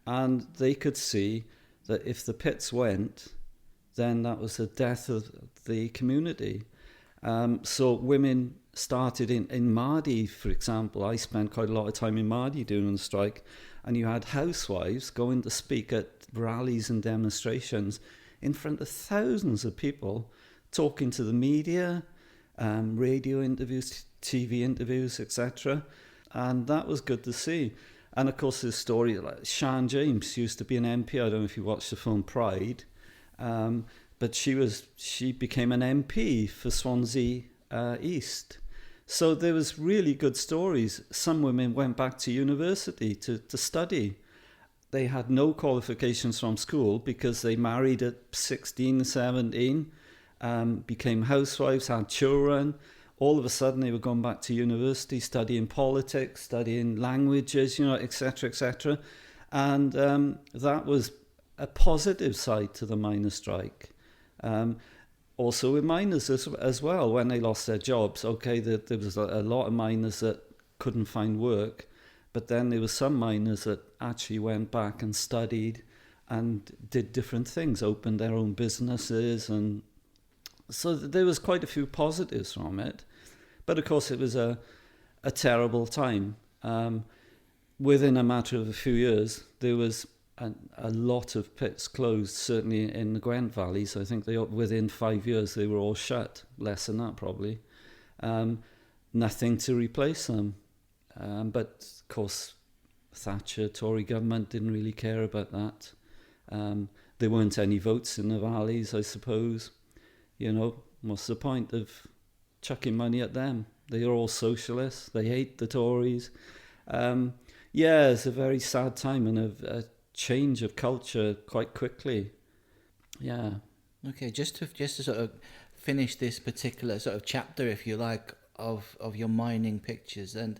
and they could see that if the pits went, then that was the death of the community. So women started in Mardi, for example. I spent quite a lot of time in Mardi during the strike, and you had housewives going to speak at rallies and demonstrations in front of thousands of people, talking to the media, radio interviews, TV interviews, etc. And that was good to see. And of course, this story, like Sian James used to be an MP. I don't know if you watched the film Pride, but she became an MP for Swansea East. So there was really good stories. Some women went back to university to study. They had no qualifications from school because they married at 16, 17, became housewives, had children. All of a sudden, they were going back to university, studying politics, studying languages, etc., etc. And that was a positive side to the miners' strike. Also with miners as well, when they lost their jobs, okay, there was a lot of miners that couldn't find work, but then there were some miners that actually went back and studied and did different things, opened their own businesses, and so there was quite a few positives from it. But of course, it was a terrible time. Within a matter of a few years, there was a lot of pits closed, certainly in the Gwent valleys. I think within 5 years, they were all shut, less than that probably. Nothing to replace them. But of course, Thatcher, Tory government didn't really care about that. There weren't any votes in the valleys, I suppose. What's the point of chucking money at them? They are all socialists. They hate the Tories. It's a very sad time and a change of culture quite quickly. Yeah. Okay, just to sort of finish this particular sort of chapter, if you like, of your mining pictures, and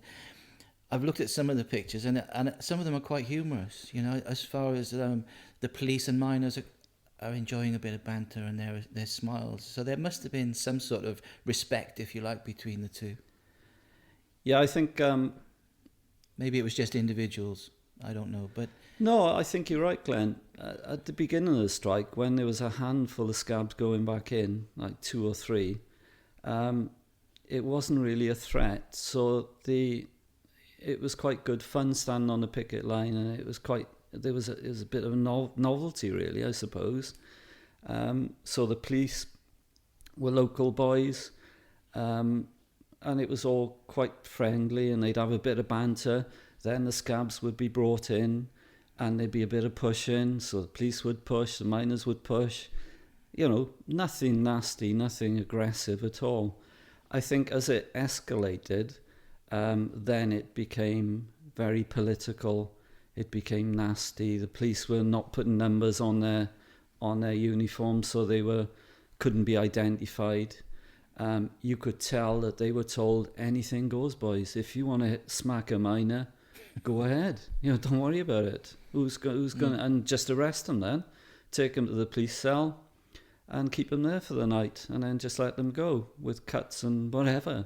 I've looked at some of the pictures, and some of them are quite humorous. As far as the police and miners are enjoying a bit of banter and their smiles. So there must have been some sort of respect, if you like, between the two. Yeah, I think maybe it was just individuals. I don't know, but no, I think you're right, Glenn. At the beginning of the strike, when there was a handful of scabs going back in, like 2 or 3, it wasn't really a threat. So it was quite good fun standing on the picket line, and it was a bit of a novelty, really, I suppose. So the police were local boys, and it was all quite friendly, and they'd have a bit of banter. Then the scabs would be brought in, and there'd be a bit of pushing. So the police would push, the miners would push. Nothing nasty, nothing aggressive at all. I think as it escalated, then it became very political. It became nasty. The police were not putting numbers on their uniforms, so they couldn't be identified. You could tell that they were told, anything goes, boys. If you want to smack a miner, go ahead. Don't worry about it. Who's going to, and just arrest them then, take them to the police cell, and keep them there for the night, and then just let them go with cuts and whatever.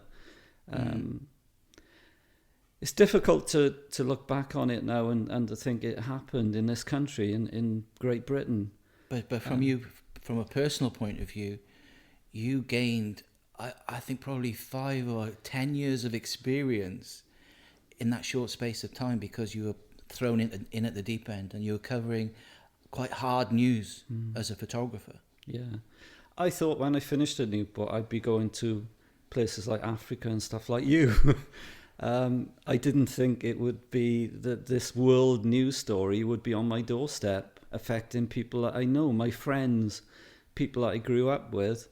It's difficult to look back on it now and to think it happened in this country, in Great Britain. But from a personal point of view, you gained, I think, probably 5 or 10 years of experience in that short space of time, because you were thrown in at the deep end, and you were covering quite hard news as a photographer. Yeah. I thought when I finished at Newport, I'd be going to places like Africa and stuff like you. I didn't think it would be that this world news story would be on my doorstep, affecting people that I know, my friends, people that I grew up with,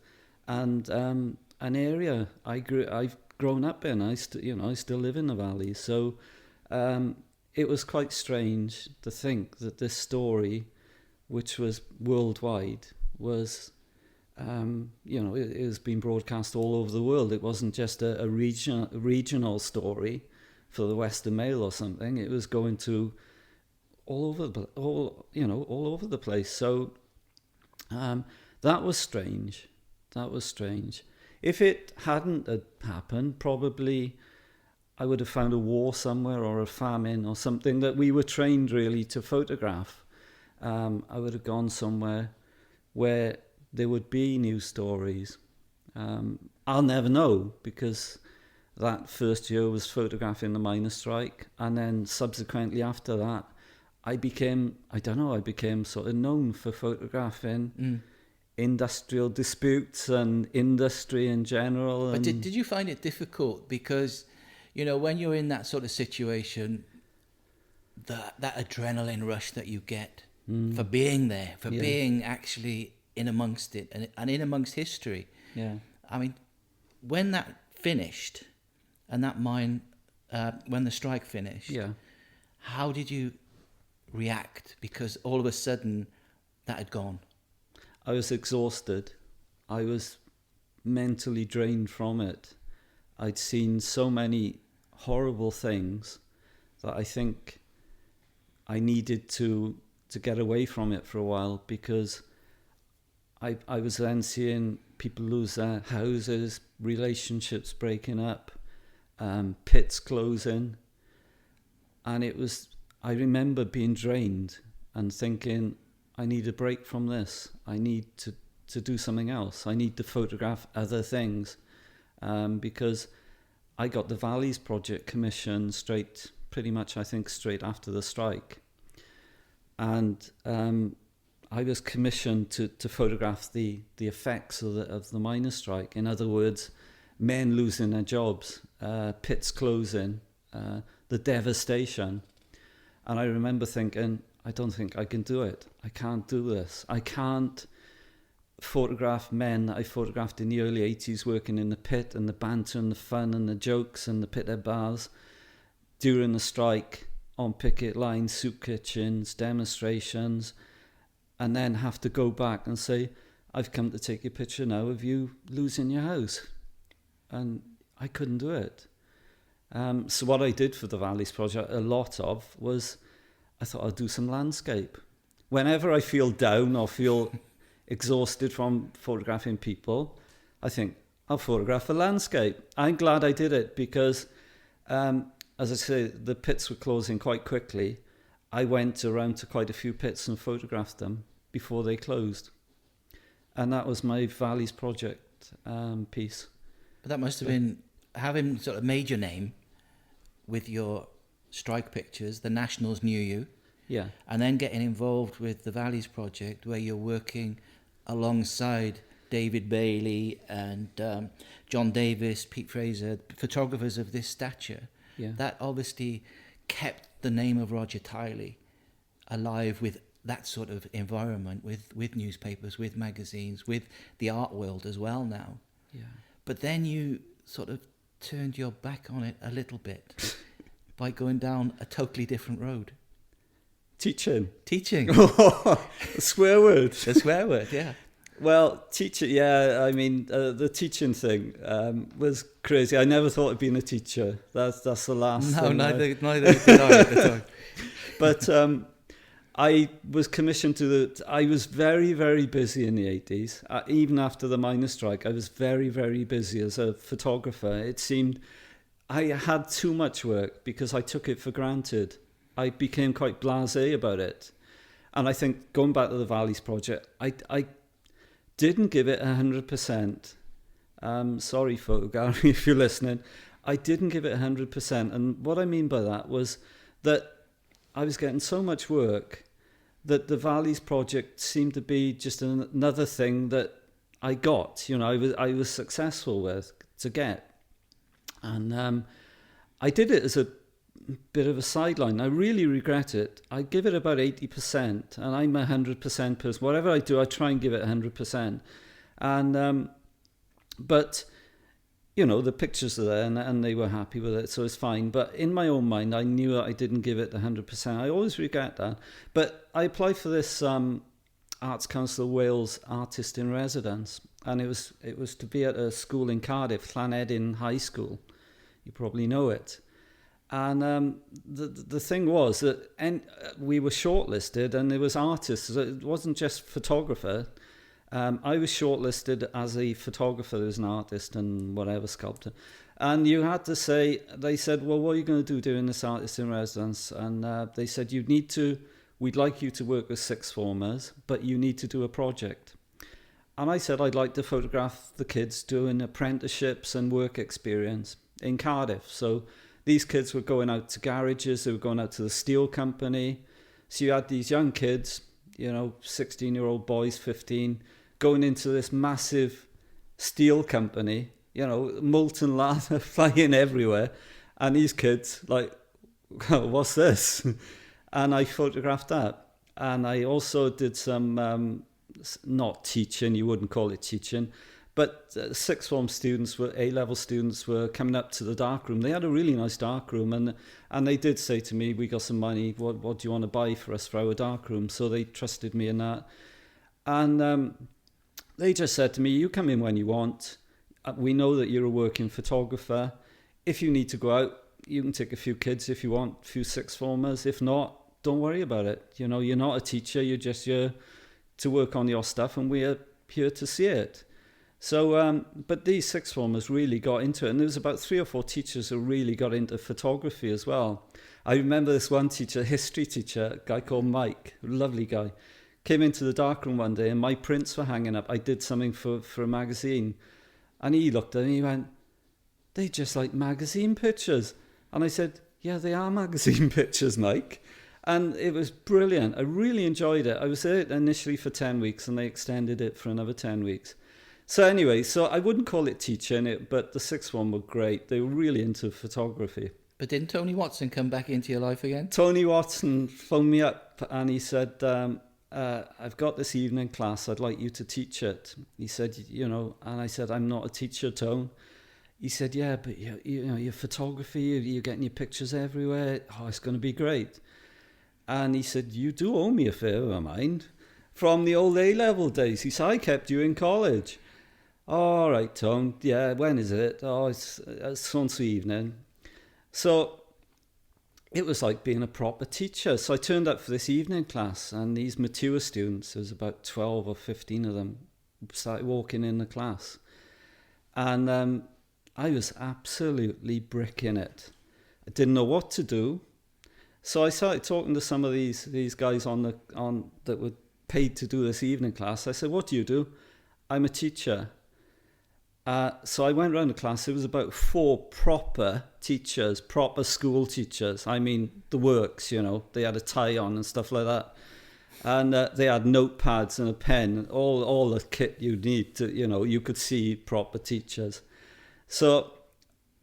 and an area I've grown up in. I still live in the valley, so it was quite strange to think that this story, which was worldwide, was it has been broadcast all over the world. It wasn't just a regional story for the Western Mail or something. It was going to all over the place. So that was strange. If it hadn't happened, probably I would have found a war somewhere or a famine or something that we were trained really to photograph. I would have gone somewhere where there would be news stories. I'll never know, because that first year was photographing the miners' strike, and then subsequently after that, I became sort of known for photographing industrial disputes and industry in general. But did you find it difficult? Because, when you're in that sort of situation, that adrenaline rush that you get for being there, for being actually in amongst it and in amongst history. Yeah. I mean, when that finished, and that mine, when the strike finished, how did you react? Because all of a sudden, that had gone. I was exhausted. I was mentally drained from it. I'd seen so many horrible things that I think I needed to get away from it for a while, because I was then seeing people lose their houses, relationships breaking up, pits closing. And I remember being drained and thinking, I need a break from this. I need to do something else. I need to photograph other things, because I got the Valleys project commissioned pretty much straight after the strike. And I was commissioned to photograph the effects of the miners' strike. In other words, men losing their jobs, pits closing, the devastation. And I remember thinking, I don't think I can do it. I can't do this. I can't photograph men that I photographed in the early 80s working in the pit, and the banter and the fun and the jokes and the pithead bars during the strike, on picket lines, soup kitchens, demonstrations, and then have to go back and say, I've come to take a picture now of you losing your house. And I couldn't do it. So what I did for the Valleys project, a lot of, was I thought I'll do some landscape. Whenever I feel down or feel exhausted from photographing people, I think I'll photograph a landscape. I'm glad I did it, because, as I say, the pits were closing quite quickly. I went around to quite a few pits and photographed them before they closed. And that was my Valleys project piece. But that must have been having sort of major name with your strike pictures. The Nationals knew you. Yeah. And then getting involved with the Valleys project, where you're working alongside David Bailey and John Davis, Pete Fraser, photographers of this stature. Yeah. That obviously kept the name of Roger Tiley alive with that sort of environment, with newspapers, with magazines, with the art world as well now. Yeah. But then you sort of turned your back on it a little bit by going down a totally different road. Teaching. A swear word. A swear word, yeah. Well, teaching, yeah, I mean, the teaching thing was crazy. I never thought of being a teacher. That's the last thing. No, neither did I at the time. But I was commissioned I was very, very busy in the 80s. Even after the miners' strike, I was very, very busy as a photographer. It seemed I had too much work because I took it for granted. I became quite blasé about it. And I think, going back to the Valleys project, I didn't give it 100%. Sorry, Photo Gallery, if you're listening. I didn't give it 100%. And what I mean by that was that I was getting so much work that the Valleys project seemed to be just another thing that I got, I was successful with to get. And I did it as a bit of a sideline. I really regret it. I give it about 80%, and I'm a 100% person. Whatever I do, I try and give it 100%. And but the pictures are there, and they were happy with it, so it's fine. But in my own mind, I knew that I didn't give it 100%. I always regret that. But I applied for this Arts Council of Wales Artist in Residence, and it was to be at a school in Cardiff, Llanedin High School. You probably know it. And the thing was that we were shortlisted, and there was artists. It wasn't just photographer. I was shortlisted as a photographer. There was an artist and whatever, sculptor. And you had to say, they said, well, what are you going to do during this artist in residence? And they said, we'd like you to work with sixth formers, but you need to do a project. And I said, I'd like to photograph the kids doing apprenticeships and work experience in Cardiff. So these kids were going out to garages, they were going out to the steel company. So you had these young kids, 16-year-old boys, 15, going into this massive steel company, molten lava flying everywhere. And these kids, like, what's this? And I photographed that. And I also did some, not teaching, you wouldn't call it teaching, but sixth form students, A-level students were coming up to the darkroom. They had a really nice darkroom, and they did say to me, we got some money, what do you want to buy for us for our darkroom? So they trusted me in that. And they just said to me, you come in when you want. We know that you're a working photographer. If you need to go out, you can take a few kids if you want, a few sixth formers. If not, don't worry about it. You're not a teacher, you're just here to work on your stuff, and we're here to see it. So, but these sixth formers really got into it, and there was about 3 or 4 teachers who really got into photography as well. I remember this one teacher, history teacher, a guy called Mike, a lovely guy, came into the darkroom one day, and my prints were hanging up. I did something for a magazine, and he looked at me, he went, they're just like magazine pictures. And I said, yeah, they are magazine pictures, Mike. And it was brilliant. I really enjoyed it. I was there initially for 10 weeks, and they extended it for another 10 weeks. So anyway, so I wouldn't call it teaching, but the sixth one were great. They were really into photography. But didn't Tony Watson come back into your life again? Tony Watson phoned me up, and he said, I've got this evening class. I'd like you to teach it. He said, and I said, I'm not a teacher, Tone. He said, yeah, but your photography, you're getting your pictures everywhere. Oh, it's going to be great. And he said, you do owe me a favour of mine from the old A-level days. He said, I kept you in college. All right, Tom. Yeah, when is it? Oh, it's so-and-so evening. So it was like being a proper teacher. So I turned up for this evening class, and these mature students, there was about 12 or 15 of them, started walking in the class. And I was absolutely bricking it. I didn't know what to do. So I started talking to some of these guys on that were paid to do this evening class. I said, what do you do? I'm a teacher. So I went around the class. There was about 4 proper teachers, proper school teachers. I mean, the works, they had a tie on and stuff like that. And they had notepads and a pen, all the kit you need to, you could see proper teachers. So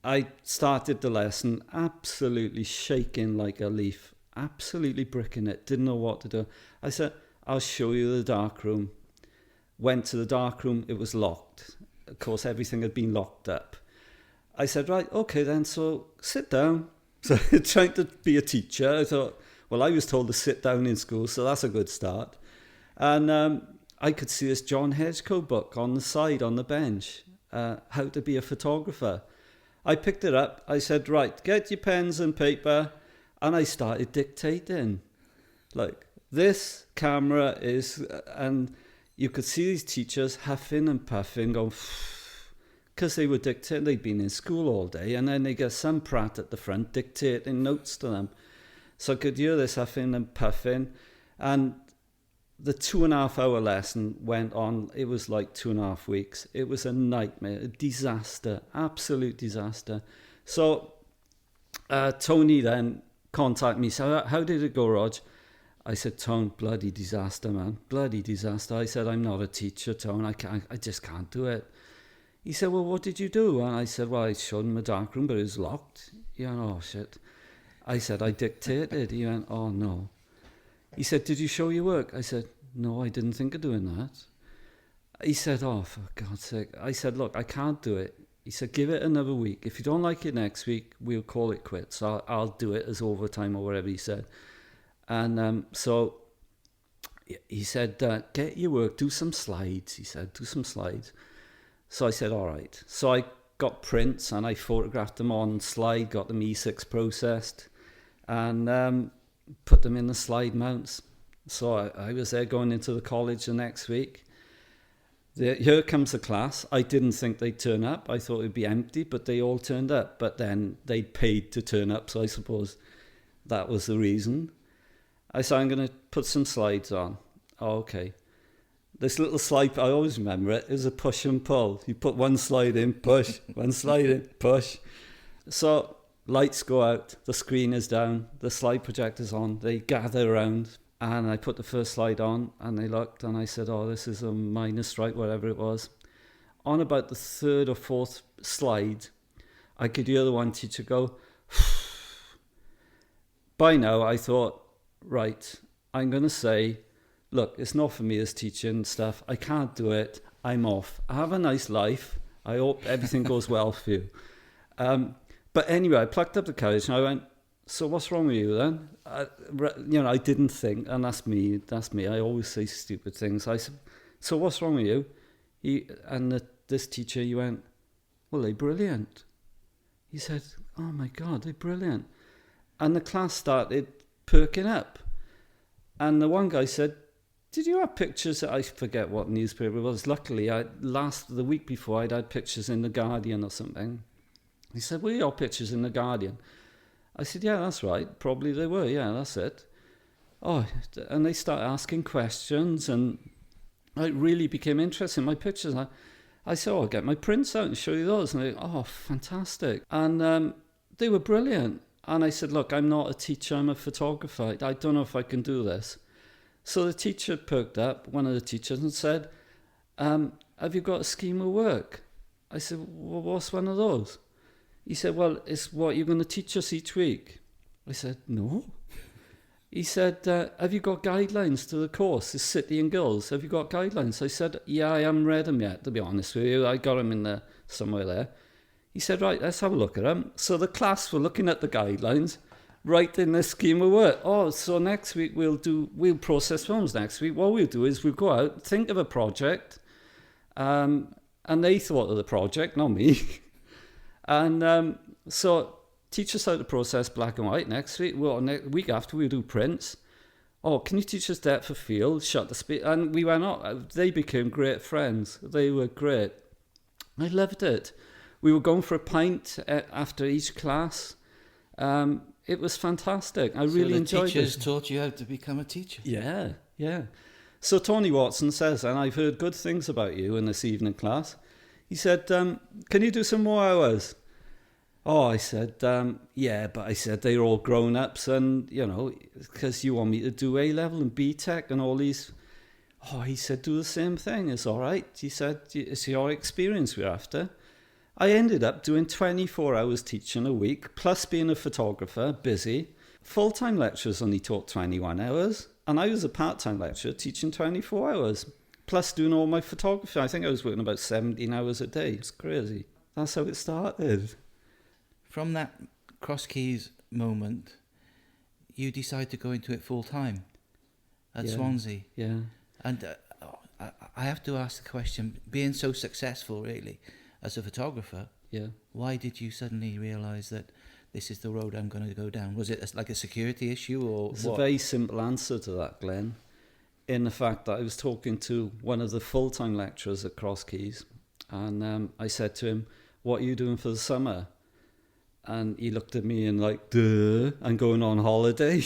I started the lesson absolutely shaking like a leaf, absolutely bricking it, didn't know what to do. I said, I'll show you the dark room. Went to the dark room, it was locked. Of course, everything had been locked up. I said, right, okay then, so sit down. So trying to be a teacher, I thought, well, I was told to sit down in school, so that's a good start. And I could see this John Hedgecoe book on the side, on the bench, How to Be a Photographer. I picked it up, I said, right, get your pens and paper, and I started dictating. Like, this camera is, and you could see these teachers huffing and puffing, going, because they were dictating, they'd been in school all day, and then they get some prat at the front dictating notes to them. So I could hear this huffing and puffing, and the 2.5-hour lesson went on. It was like 2.5 weeks. It was a nightmare, a disaster, absolute disaster. So Tony then contacted me. So how did it go, Rog? I said, Tone, bloody disaster, man. Bloody disaster. I said, I'm not a teacher, Tone. I just can't do it. He said, well, what did you do? And I said, well, I showed him a dark room, but it was locked. He went, oh, shit. I said, I dictated. He went, oh, no. He said, did you show your work? I said, no, I didn't think of doing that. He said, oh, for God's sake. I said, look, I can't do it. He said, give it another week. If you don't like it next week, we'll call it quits. I'll do it as overtime or whatever he said. And so he said, get your work, do some slides. He said, do some slides. So I said, all right. So I got prints and I photographed them on slide, got them E6 processed and put them in the slide mounts. So I was there going into the college the next week. Here comes the class. I didn't think they'd turn up. I thought it'd be empty, but they all turned up. But then they paid to turn up, so I suppose that was the reason. I said, I'm going to put some slides on. Oh, okay. This little slide, I always remember it, is a push and pull. You put one slide in, push, one slide in, push. So lights go out, the screen is down, the slide projector's on, they gather around, and I put the first slide on, and they looked, and I said, oh, this is a minor strike, whatever it was. On about the third or fourth slide, I could hear the one teacher go, by now I thought, right, I'm going to say, look, it's not for me as teaching and stuff. I can't do it. I'm off. Have a nice life. I hope everything goes well for you. But anyway, I plucked up the courage and I went, so what's wrong with you then? I didn't think, and that's me. I always say stupid things. I said, so what's wrong with you? This teacher, he went, well, they're brilliant. He said, oh my God, they're brilliant. And the class started perking up. And the one guy said, did you have pictures? I forget what newspaper it was. Luckily, the week before, I'd had pictures in The Guardian or something. He said, were your pictures in The Guardian? I said, yeah, that's right. Probably they were. Yeah, that's it. Oh, and they started asking questions, and it really became interesting. My pictures, I said, oh, I'll get my prints out and show you those. And they, oh, fantastic. And they were brilliant. And I said, look, I'm not a teacher, I'm a photographer. I don't know if I can do this. So the teacher perked up, one of the teachers, and said, have you got a scheme of work? I said, well, what's one of those? He said, well, it's what you're going to teach us each week. I said, no. He said, have you got guidelines to the course? It's City and Girls. Have you got guidelines? I said, yeah, I haven't read them yet, to be honest with you. I got them in there, somewhere there. He said, right, let's have a look at them. So the class were looking at the guidelines, writing the scheme of work. Oh, so next week we'll process films next week. What we'll do is we'll go out, think of a project, and they thought of the project, not me. And so teach us how to process black and white next week. Well, week after we'll do prints. Oh, can you teach us depth of field, shutter speed? And we went on. They became great friends. They were great. I loved it. We were going for a pint after each class. It was fantastic. I really enjoyed it. So the teachers taught you how to become a teacher? Yeah, yeah. So Tony Watson says, and I've heard good things about you in this evening class. He said, can you do some more hours? Oh, I said, yeah, but I said, they're all grown-ups and, because you want me to do A-level and B-Tech and all these. Oh, he said, do the same thing. It's all right. He said, it's your experience we're after. I ended up doing 24 hours teaching a week, plus being a photographer, busy. Full-time lecturers only taught 21 hours, and I was a part-time lecturer teaching 24 hours, plus doing all my photography. I think I was working about 17 hours a day. It's crazy. That's how it started. From that Cross Keys moment, you decide to go into it full-time at Swansea. Yeah. And I have to ask the question, being so successful, really, as a photographer, why did you suddenly realise that this is the road I'm going to go down? Was it like a security issue or There's a very simple answer to that, Glenn, in the fact that I was talking to one of the full-time lecturers at Cross Keys, and I said to him, what are you doing for the summer? And he looked at me and like, duh, I'm going on holiday.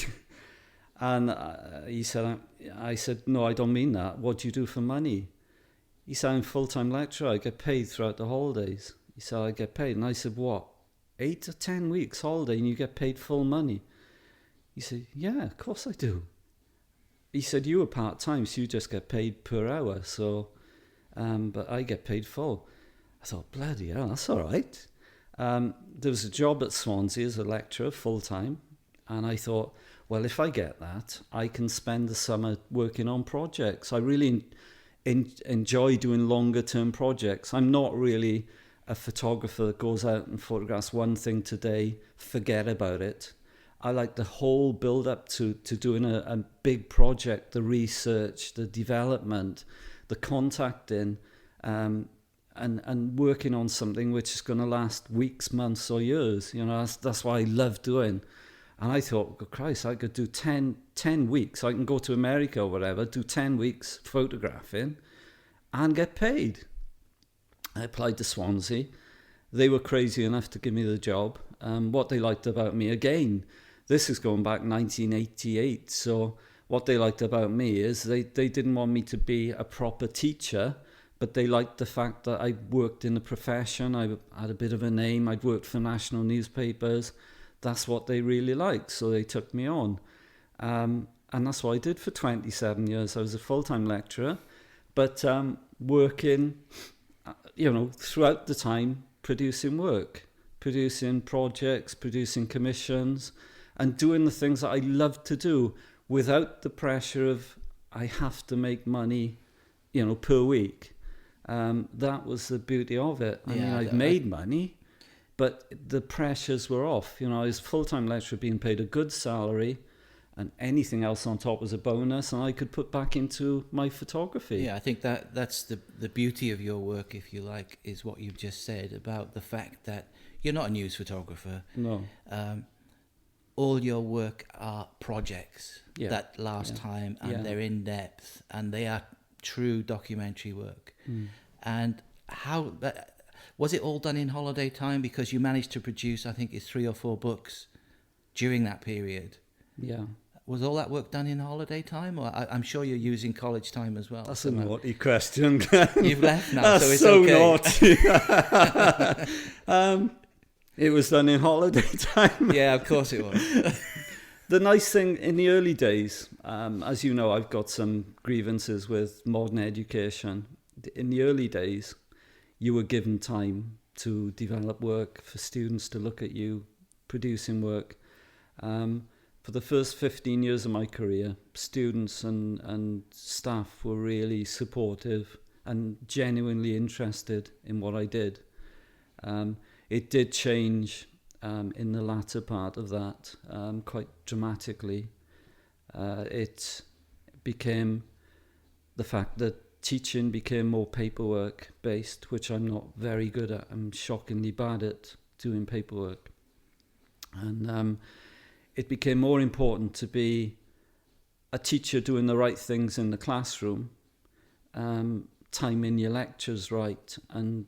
And he said, I said, no, I don't mean that. What do you do for money? He said, I'm a full-time lecturer. I get paid throughout the holidays. He said, I get paid. And I said, what? 8 or 10 weeks holiday and you get paid full money? He said, yeah, of course I do. He said, you were part-time, so you just get paid per hour, so, but I get paid full. I thought, bloody hell, that's all right. There was a job at Swansea as a lecturer, full-time, and I thought, well, if I get that, I can spend the summer working on projects. I really enjoy doing longer-term projects. I'm not really a photographer that goes out and photographs one thing today, forget about it. I like the whole build-up to doing a big project, the research, the development, the contacting, and working on something which is going to last weeks, months, or years. You know, that's what I love doing. And I thought, oh, Christ, I could do 10 weeks. I can go to America or whatever, do 10 weeks photographing and get paid. I applied to Swansea. They were crazy enough to give me the job. What they liked about me, again, this is going back 1988. So what they liked about me is they didn't want me to be a proper teacher, but they liked the fact that I worked in the profession. I had a bit of a name. I'd worked for national newspapers. That's what they really liked. So they took me on. And that's what I did for 27 years. I was a full-time lecturer, but working, throughout the time, producing work, producing projects, producing commissions, and doing the things that I loved to do without the pressure of, I have to make money, per week. That was the beauty of it. I mean, I've made money, but the pressures were off. I was full-time lecturer being paid a good salary, and anything else on top was a bonus, and I could put back into my photography. Yeah, I think that's the beauty of your work, if you like, is what you've just said about the fact that you're not a news photographer. No. All your work are projects that last time, and they're in depth, and they are true documentary work. And how was it all done in holiday time? Because you managed to produce, I think it's 3 or 4 books during that period. Yeah. Was all that work done in holiday time, or I'm sure you're using college time as well? That's a naughty question. You've left now, that's so it's so okay. Naughty. It was done in holiday time. Yeah, of course it was. The nice thing in the early days, as you know, I've got some grievances with modern education. In the early days, you were given time to develop work, for students to look at you producing work. For the first 15 years of my career, students and staff were really supportive and genuinely interested in what I did. It did change in the latter part of that quite dramatically. It became the fact that teaching became more paperwork based, which I'm not very good at. I'm shockingly bad at doing paperwork. And it became more important to be a teacher doing the right things in the classroom, timing your lectures right, and,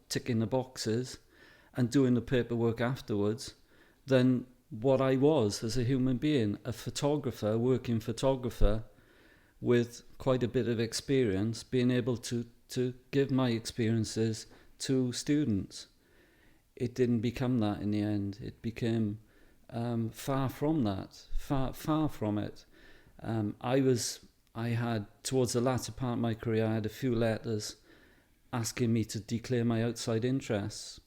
ticking the boxes and doing the paperwork afterwards, than what I was as a human being, a photographer, working photographer with quite a bit of experience, being able to give my experiences to students. It didn't become that in the end. It became far from that, far from it. I had, towards the latter part of my career, I had a few letters asking me to declare my outside interests.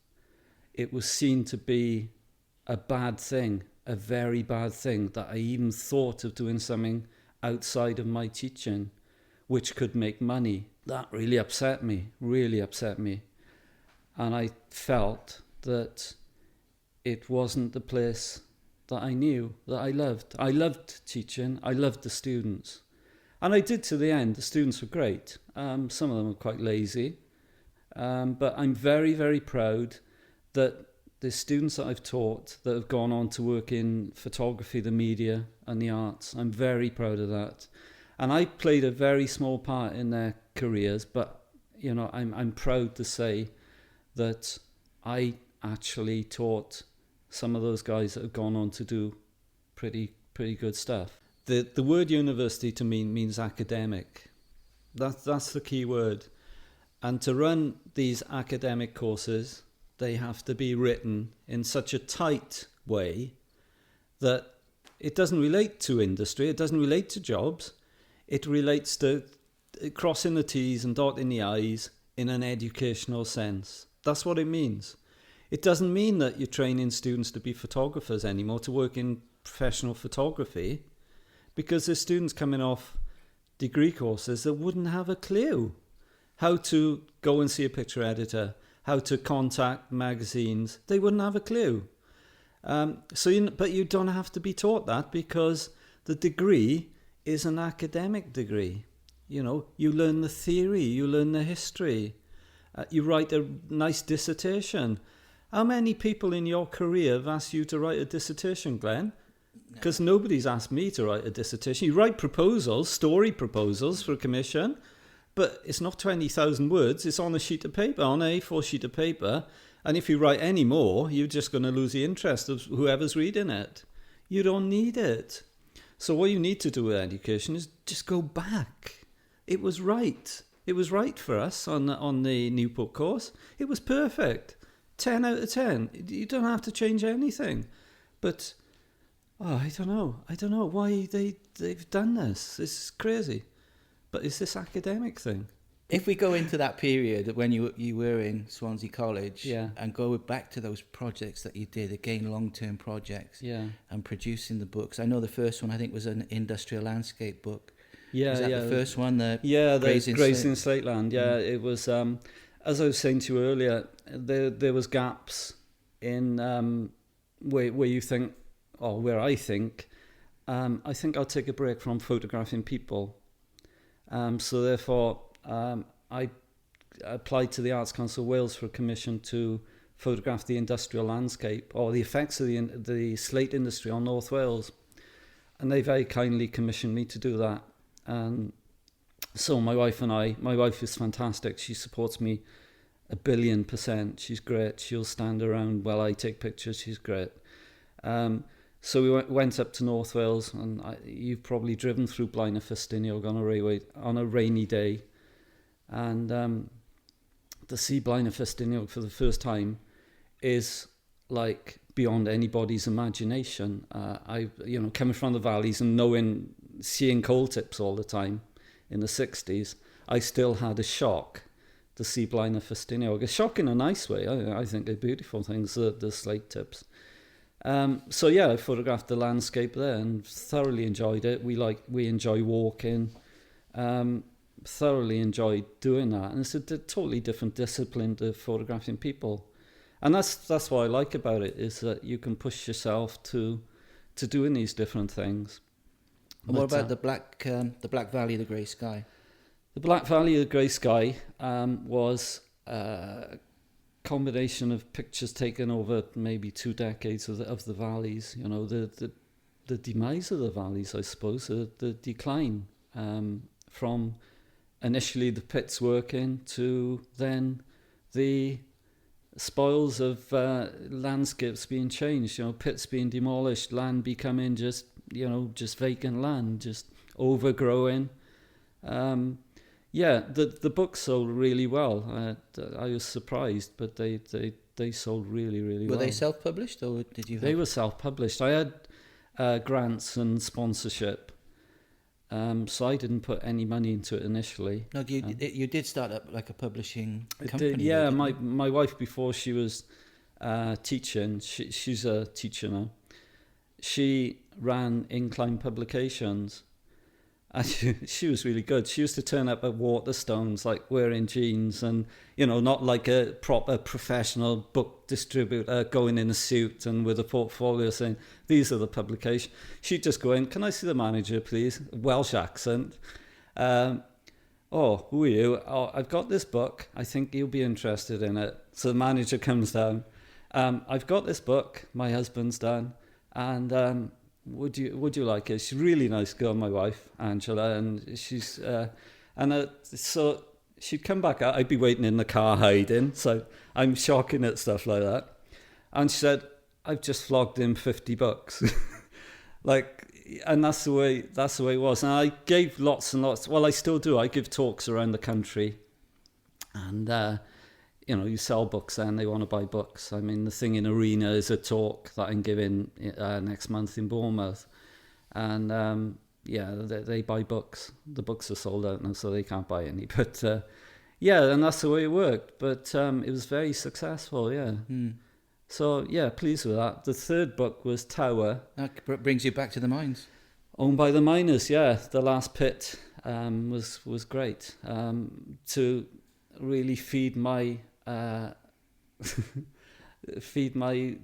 It was seen to be a bad thing, a very bad thing, that I even thought of doing something outside of my teaching, which could make money. That really upset me. And I felt that it wasn't the place that I knew, that I loved. I loved teaching. I loved the students. And I did to the end. The students were great. Some of them were quite lazy. But I'm very, very proud that the students that I've taught that have gone on to work in photography, the media and the arts, I'm very proud of that. And I played a very small part in their careers, but I'm proud to say that I actually taught some of those guys that have gone on to do pretty good stuff. The word university to me means academic. That's the key word. And to run these academic courses, they have to be written in such a tight way that it doesn't relate to industry. It doesn't relate to jobs. It relates to crossing the T's and dotting the I's in an educational sense. That's what it means. It doesn't mean that you're training students to be photographers anymore, to work in professional photography, because there's students coming off degree courses that wouldn't have a clue how to go and see a picture editor, how to contact magazines. They wouldn't have a clue. But you don't have to be taught that, because the degree is an academic degree. You know, you learn the theory, you learn the history, you write a nice dissertation. How many people in your career have asked you to write a dissertation, Glenn? Because nobody's asked me to write a dissertation. You write proposals, story proposals for a commission, but it's not 20,000 words. It's on a sheet of paper, on an A4 sheet of paper. And if you write any more, you're just going to lose the interest of whoever's reading it. You don't need it. So what you need to do with education is just go back. It was right. It was right for us on the Newport course. It was perfect. 10 out of 10. You don't have to change anything. But, I don't know why they've done this. This is crazy. But it's this academic thing. If we go into that period when you were in Swansea College, yeah, and go back to those projects that you did, again, long-term projects, yeah, and producing the books. I know the first one, I think, was an industrial landscape book. Yeah, was that yeah. The first one? The Grazing Slateland. Yeah, it was. As I was saying to you earlier, there was gaps in where you think, or where I think I'll take a break from photographing people. So therefore, I applied to the Arts Council of Wales for a commission to photograph the industrial landscape, or the effects of the slate industry on North Wales, and they very kindly commissioned me to do that. And so my wife is fantastic. She supports me 1,000,000,000%. She's great. She'll stand around while I take pictures. She's great. So we went up to North Wales, and you've probably driven through Blaen y Ffestiniog on a rainy day, and to see Blaen y Ffestiniog for the first time is like beyond anybody's imagination. Coming from the valleys and seeing coal tips all the time in the 60s, I still had a shock to see Blaen y Ffestiniog. A shock in a nice way. I think they're beautiful things, the slate tips. I photographed the landscape there and thoroughly enjoyed it. We enjoy walking, thoroughly enjoyed doing that. And it's a totally different discipline to photographing people. And that's what I like about it, is that you can push yourself to doing these different things. And what about the Black Valley of the Grey Sky? The Black Valley of the Grey Sky was a combination of pictures taken over maybe 2 decades of the valleys. You know, the demise of the valleys, I suppose, the decline from initially the pits working to then the spoils of landscapes being changed. You know, pits being demolished, land becoming just vacant land, just overgrowing. The book sold really well. I was surprised, but they sold really, really well. Were they self-published, or did you? They were self-published. I had grants and sponsorship, so I didn't put any money into it initially. No, you did start up like a publishing company. Did, yeah, my wife, before she was teaching, she's a teacher now. She ran Incline Publications. And she was really good. She used to turn up at Waterstones, like wearing jeans and, not like a proper professional book distributor going in a suit and with a portfolio saying, these are the publications. She'd just go in, can I see the manager, please? Welsh accent. Who are you? Oh, I've got this book. I think you'll be interested in it. So the manager comes down. I've got this book. My husband's done. And... Would you like it? She's a really nice girl, my wife, Angela, and she's so she'd come back out. I'd be waiting in the car hiding, so I'm shocking at stuff like that. And she said, "I've just flogged in 50 bucks," and that's the way it was. And I gave lots and lots. Well, I still do. I give talks around the country, and you sell books then, they want to buy books. I mean, the thing in Arena is a talk that I'm giving next month in Bournemouth. And they buy books. The books are sold out now, so they can't buy any. But and that's the way it worked. But it was very successful, yeah. So, pleased with that. The third book was Tower. That brings you back to the mines. Owned by the miners, yeah. The last pit was great. To really feed my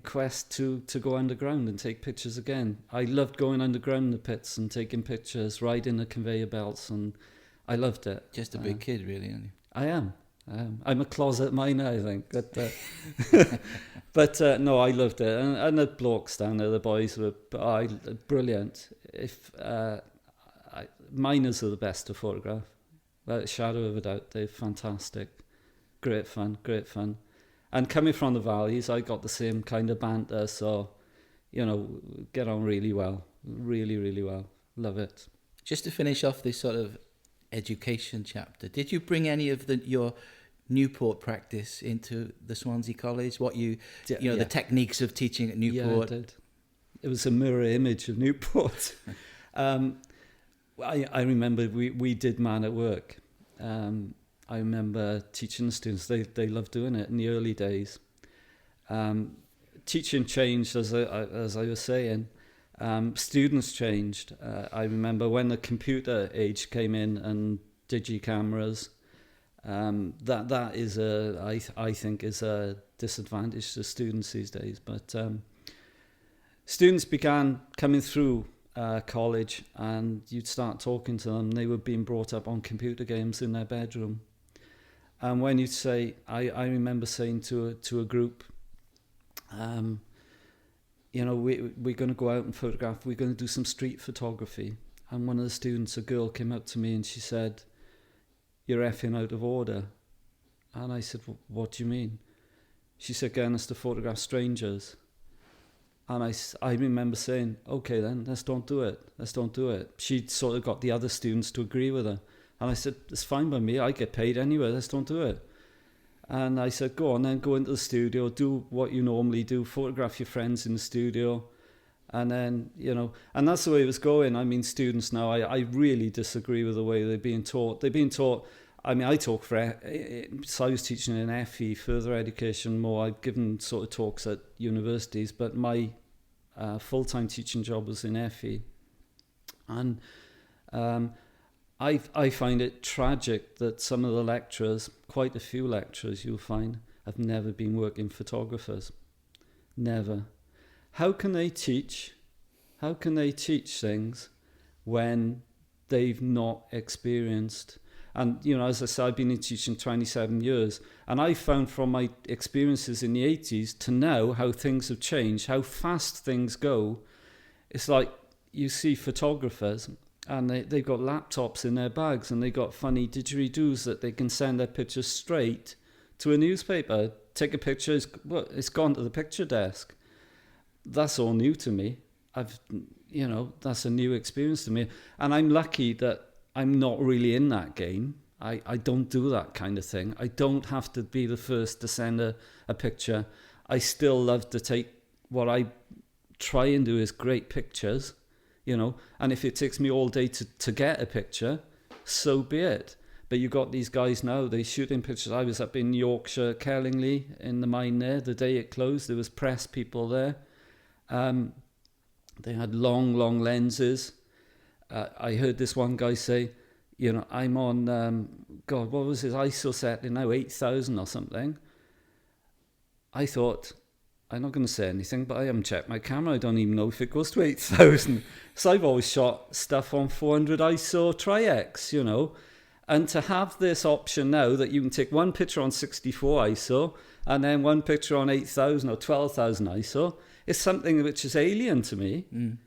quest to go underground and take pictures again. I loved going underground in the pits and taking pictures, riding the conveyor belts, and I loved it. Just a big kid, really, aren't you? I am. I'm a closet miner, I think. But no, I loved it. And the blokes down there, the boys were brilliant. Miners are the best to photograph. Without a shadow of a doubt, they're fantastic. Great fun. And coming from the valleys, I got the same kind of banter, so, get on really well. Really, really well. Love it. Just to finish off this sort of education chapter, did you bring any of your Newport practice into the Swansea College? The techniques of teaching at Newport? Yeah, I did. It was a mirror image of Newport. I remember we did Man at Work. I remember teaching the students. They loved doing it in the early days. Teaching changed, as I was saying. Students changed. I remember when the computer age came in and digi-cameras. That is I think is a disadvantage to students these days. But students began coming through college, and you'd start talking to them. They were being brought up on computer games in their bedroom. And when you'd say, I remember saying to a group, we're going to go out and photograph. We're going to do some street photography. And one of the students, a girl, came up to me and she said, "You're effing out of order." And I said, "What do you mean?" She said, "Getting us to photograph strangers." And I remember saying, "Okay then, let's don't do it. She'd sort of got the other students to agree with her. And I said, "It's fine by me, I get paid anyway, let's don't do it." And I said, "Go on then, go into the studio, do what you normally do, photograph your friends in the studio." And then, and that's the way it was going. I mean, students now, I really disagree with the way they're being taught. They're being taught, I was teaching in FE, further education more. I've given sort of talks at universities, but my full-time teaching job was in FE. And I find it tragic that some of the lecturers, quite a few lecturers you'll find, have never been working photographers. Never. How can they teach things when they've not experienced? And, as I said, I've been in teaching 27 years, and I found from my experiences in the 80s to now how things have changed, how fast things go. It's like you see photographers, and they've got laptops in their bags, and they've got funny didgeridoos that they can send their pictures straight to a newspaper. Take a picture, it's gone to the picture desk. That's all new to me. That's a new experience to me. And I'm lucky that I'm not really in that game. I don't do that kind of thing. I don't have to be the first to send a picture. I still love to take, what I try and do is great pictures, and if it takes me all day to get a picture, so be it. But you got these guys now, they shooting pictures. I was up in Yorkshire, Kellingley, in the mine there. The day it closed, there was press people there. They had long lenses. I heard this one guy say, I'm on, what was his ISO setting now, 8,000 or something. I thought, I'm not going to say anything, but I haven't checked my camera. I don't even know if it goes to 8,000. So I've always shot stuff on 400 ISO Tri-X, And to have this option now that you can take one picture on 64 ISO and then one picture on 8,000 or 12,000 ISO is something which is alien to me. Mm.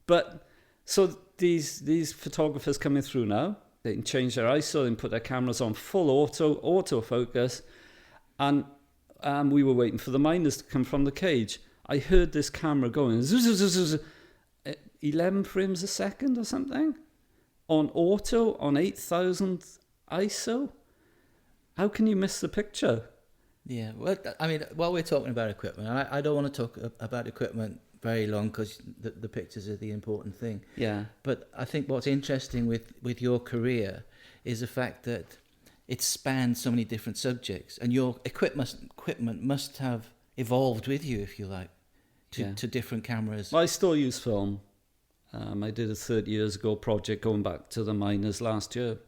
But so these photographers coming through now, they can change their ISO, they can put their cameras on full autofocus, and we were waiting for the miners to come from the cage. I heard this camera going 11 frames a second or something on auto on 8,000 ISO. How can you miss the picture? Yeah, well, I mean, while we're talking about equipment, I don't want to talk about equipment very long because the pictures are the important thing. Yeah. But I think what's interesting with your career is the fact that it spans so many different subjects, and your equipment must have evolved with you, if you like, to different cameras. Well, I still use film. I did a 30 years ago project going back to the miners last year,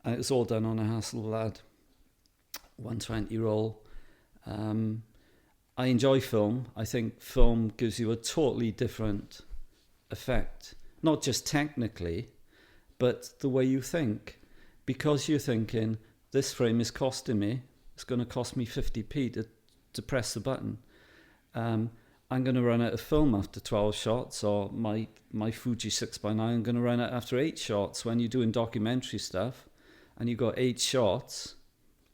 and it was all done on a Hasselblad 120 roll. I enjoy film. I think film gives you a totally different effect, not just technically, but the way you think. Because you're thinking, this frame is costing me, it's going to cost me 50p to press the button. I'm going to run out of film after 12 shots, or my Fuji 6x9, I'm going to run out after 8 shots. When you're doing documentary stuff and you've got 8 shots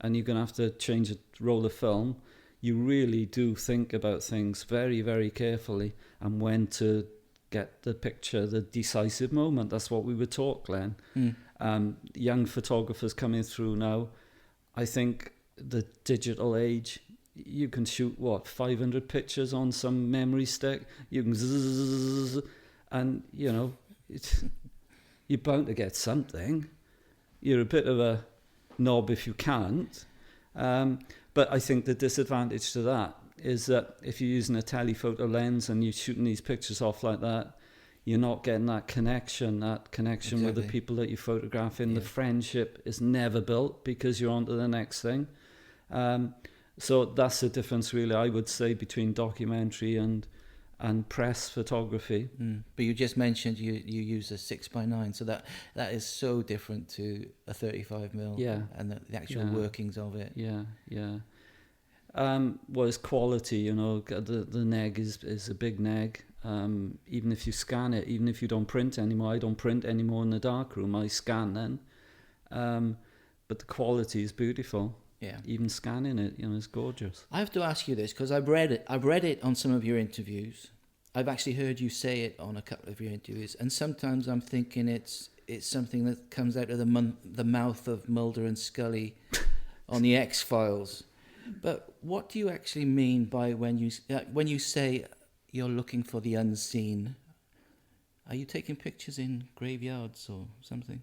and you're going to have to change a roll of film, you really do think about things very, very carefully and when to get the picture, the decisive moment. That's what we were taught, Glenn. Young photographers coming through now, I think the digital age, you can shoot 500 pictures on some memory stick. You can zzz, and you're bound to get something. You're a bit of a knob if you can't. But I think the disadvantage to that is that if you're using a telephoto lens and you're shooting these pictures off like that, you're not getting that connection exactly. With the people that you photograph in. Yeah. The friendship is never built because you're on to the next thing. So that's the difference, really, I would say, between documentary and press photography. But you just mentioned you use a 6x9, so that is so different to a 35mm. Yeah. And the actual workings of it. Yeah. Well, it's quality, the neg is a big neg. Even if you scan it, even if you don't print anymore, I don't print anymore in the darkroom, I scan then. But the quality is beautiful. Yeah. Even scanning it, it's gorgeous. I have to ask you this because I've read it on some of your interviews. I've actually heard you say it on a couple of your interviews, and sometimes I'm thinking it's something that comes out of the mouth of Mulder and Scully on the X-Files. But what do you actually mean by when you say you're looking for the unseen? Are you taking pictures in graveyards or something?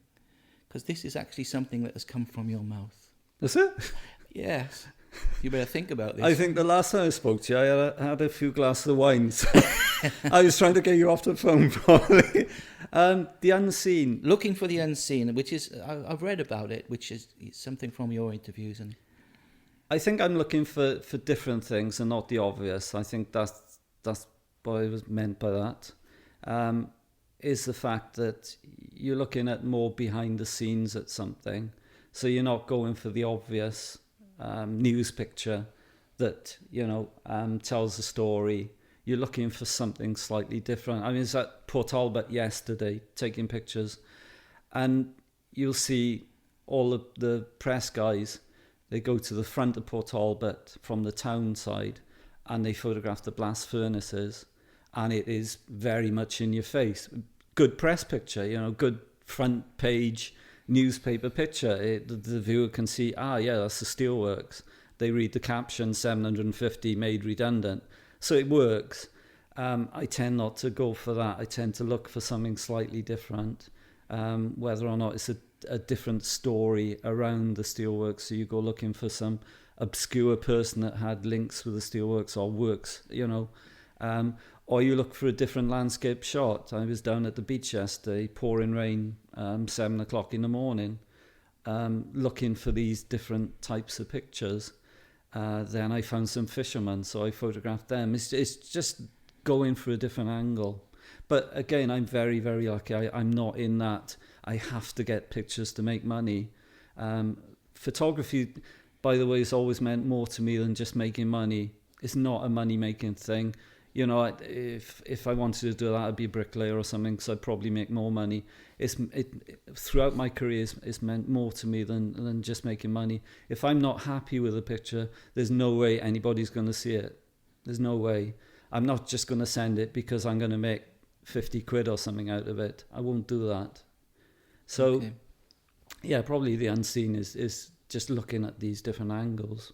Because this is actually something that has come from your mouth. Is it? Yes. You better think about this. I think the last time I spoke to you, I had a few glasses of wine. So I was trying to get you off the phone, probably. The unseen. Looking for the unseen, which is, I've read about it, which is something from your interviews. And I think I'm looking for different things and not the obvious. I think that's what I was meant by that. Is the fact that you're looking at more behind the scenes at something. So you're not going for the obvious news picture that, tells a story. You're looking for something slightly different. I mean, I was at Port Talbot yesterday taking pictures, and you'll see all of the press guys, they go to the front of Port Talbot from the town side, and they photograph the blast furnaces, and it is very much in your face. Good press picture, good front page newspaper picture. The viewer can see, that's the steelworks. They read the caption, 750 made redundant. So it works. I tend not to go for that. I tend to look for something slightly different, whether or not it's a different story around the steelworks. So you go looking for some obscure person that had links with the steelworks or works, or you look for a different landscape shot. I was down at the beach yesterday, pouring rain, 7 o'clock in the morning, looking for these different types of pictures. Then I found some fishermen, so I photographed them. It's just going for a different angle. But again, I'm very, very lucky. I'm not in that I have to get pictures to make money. Photography, by the way, has always meant more to me than just making money. It's not a money-making thing. If I wanted to do that, I'd be a bricklayer or something, because I'd probably make more money. Throughout my career, it's meant more to me than just making money. If I'm not happy with a picture, there's no way anybody's going to see it. There's no way. I'm not just going to send it because I'm going to make 50 quid or something out of it. I won't do that. So, okay. Yeah, probably the unseen is just looking at these different angles.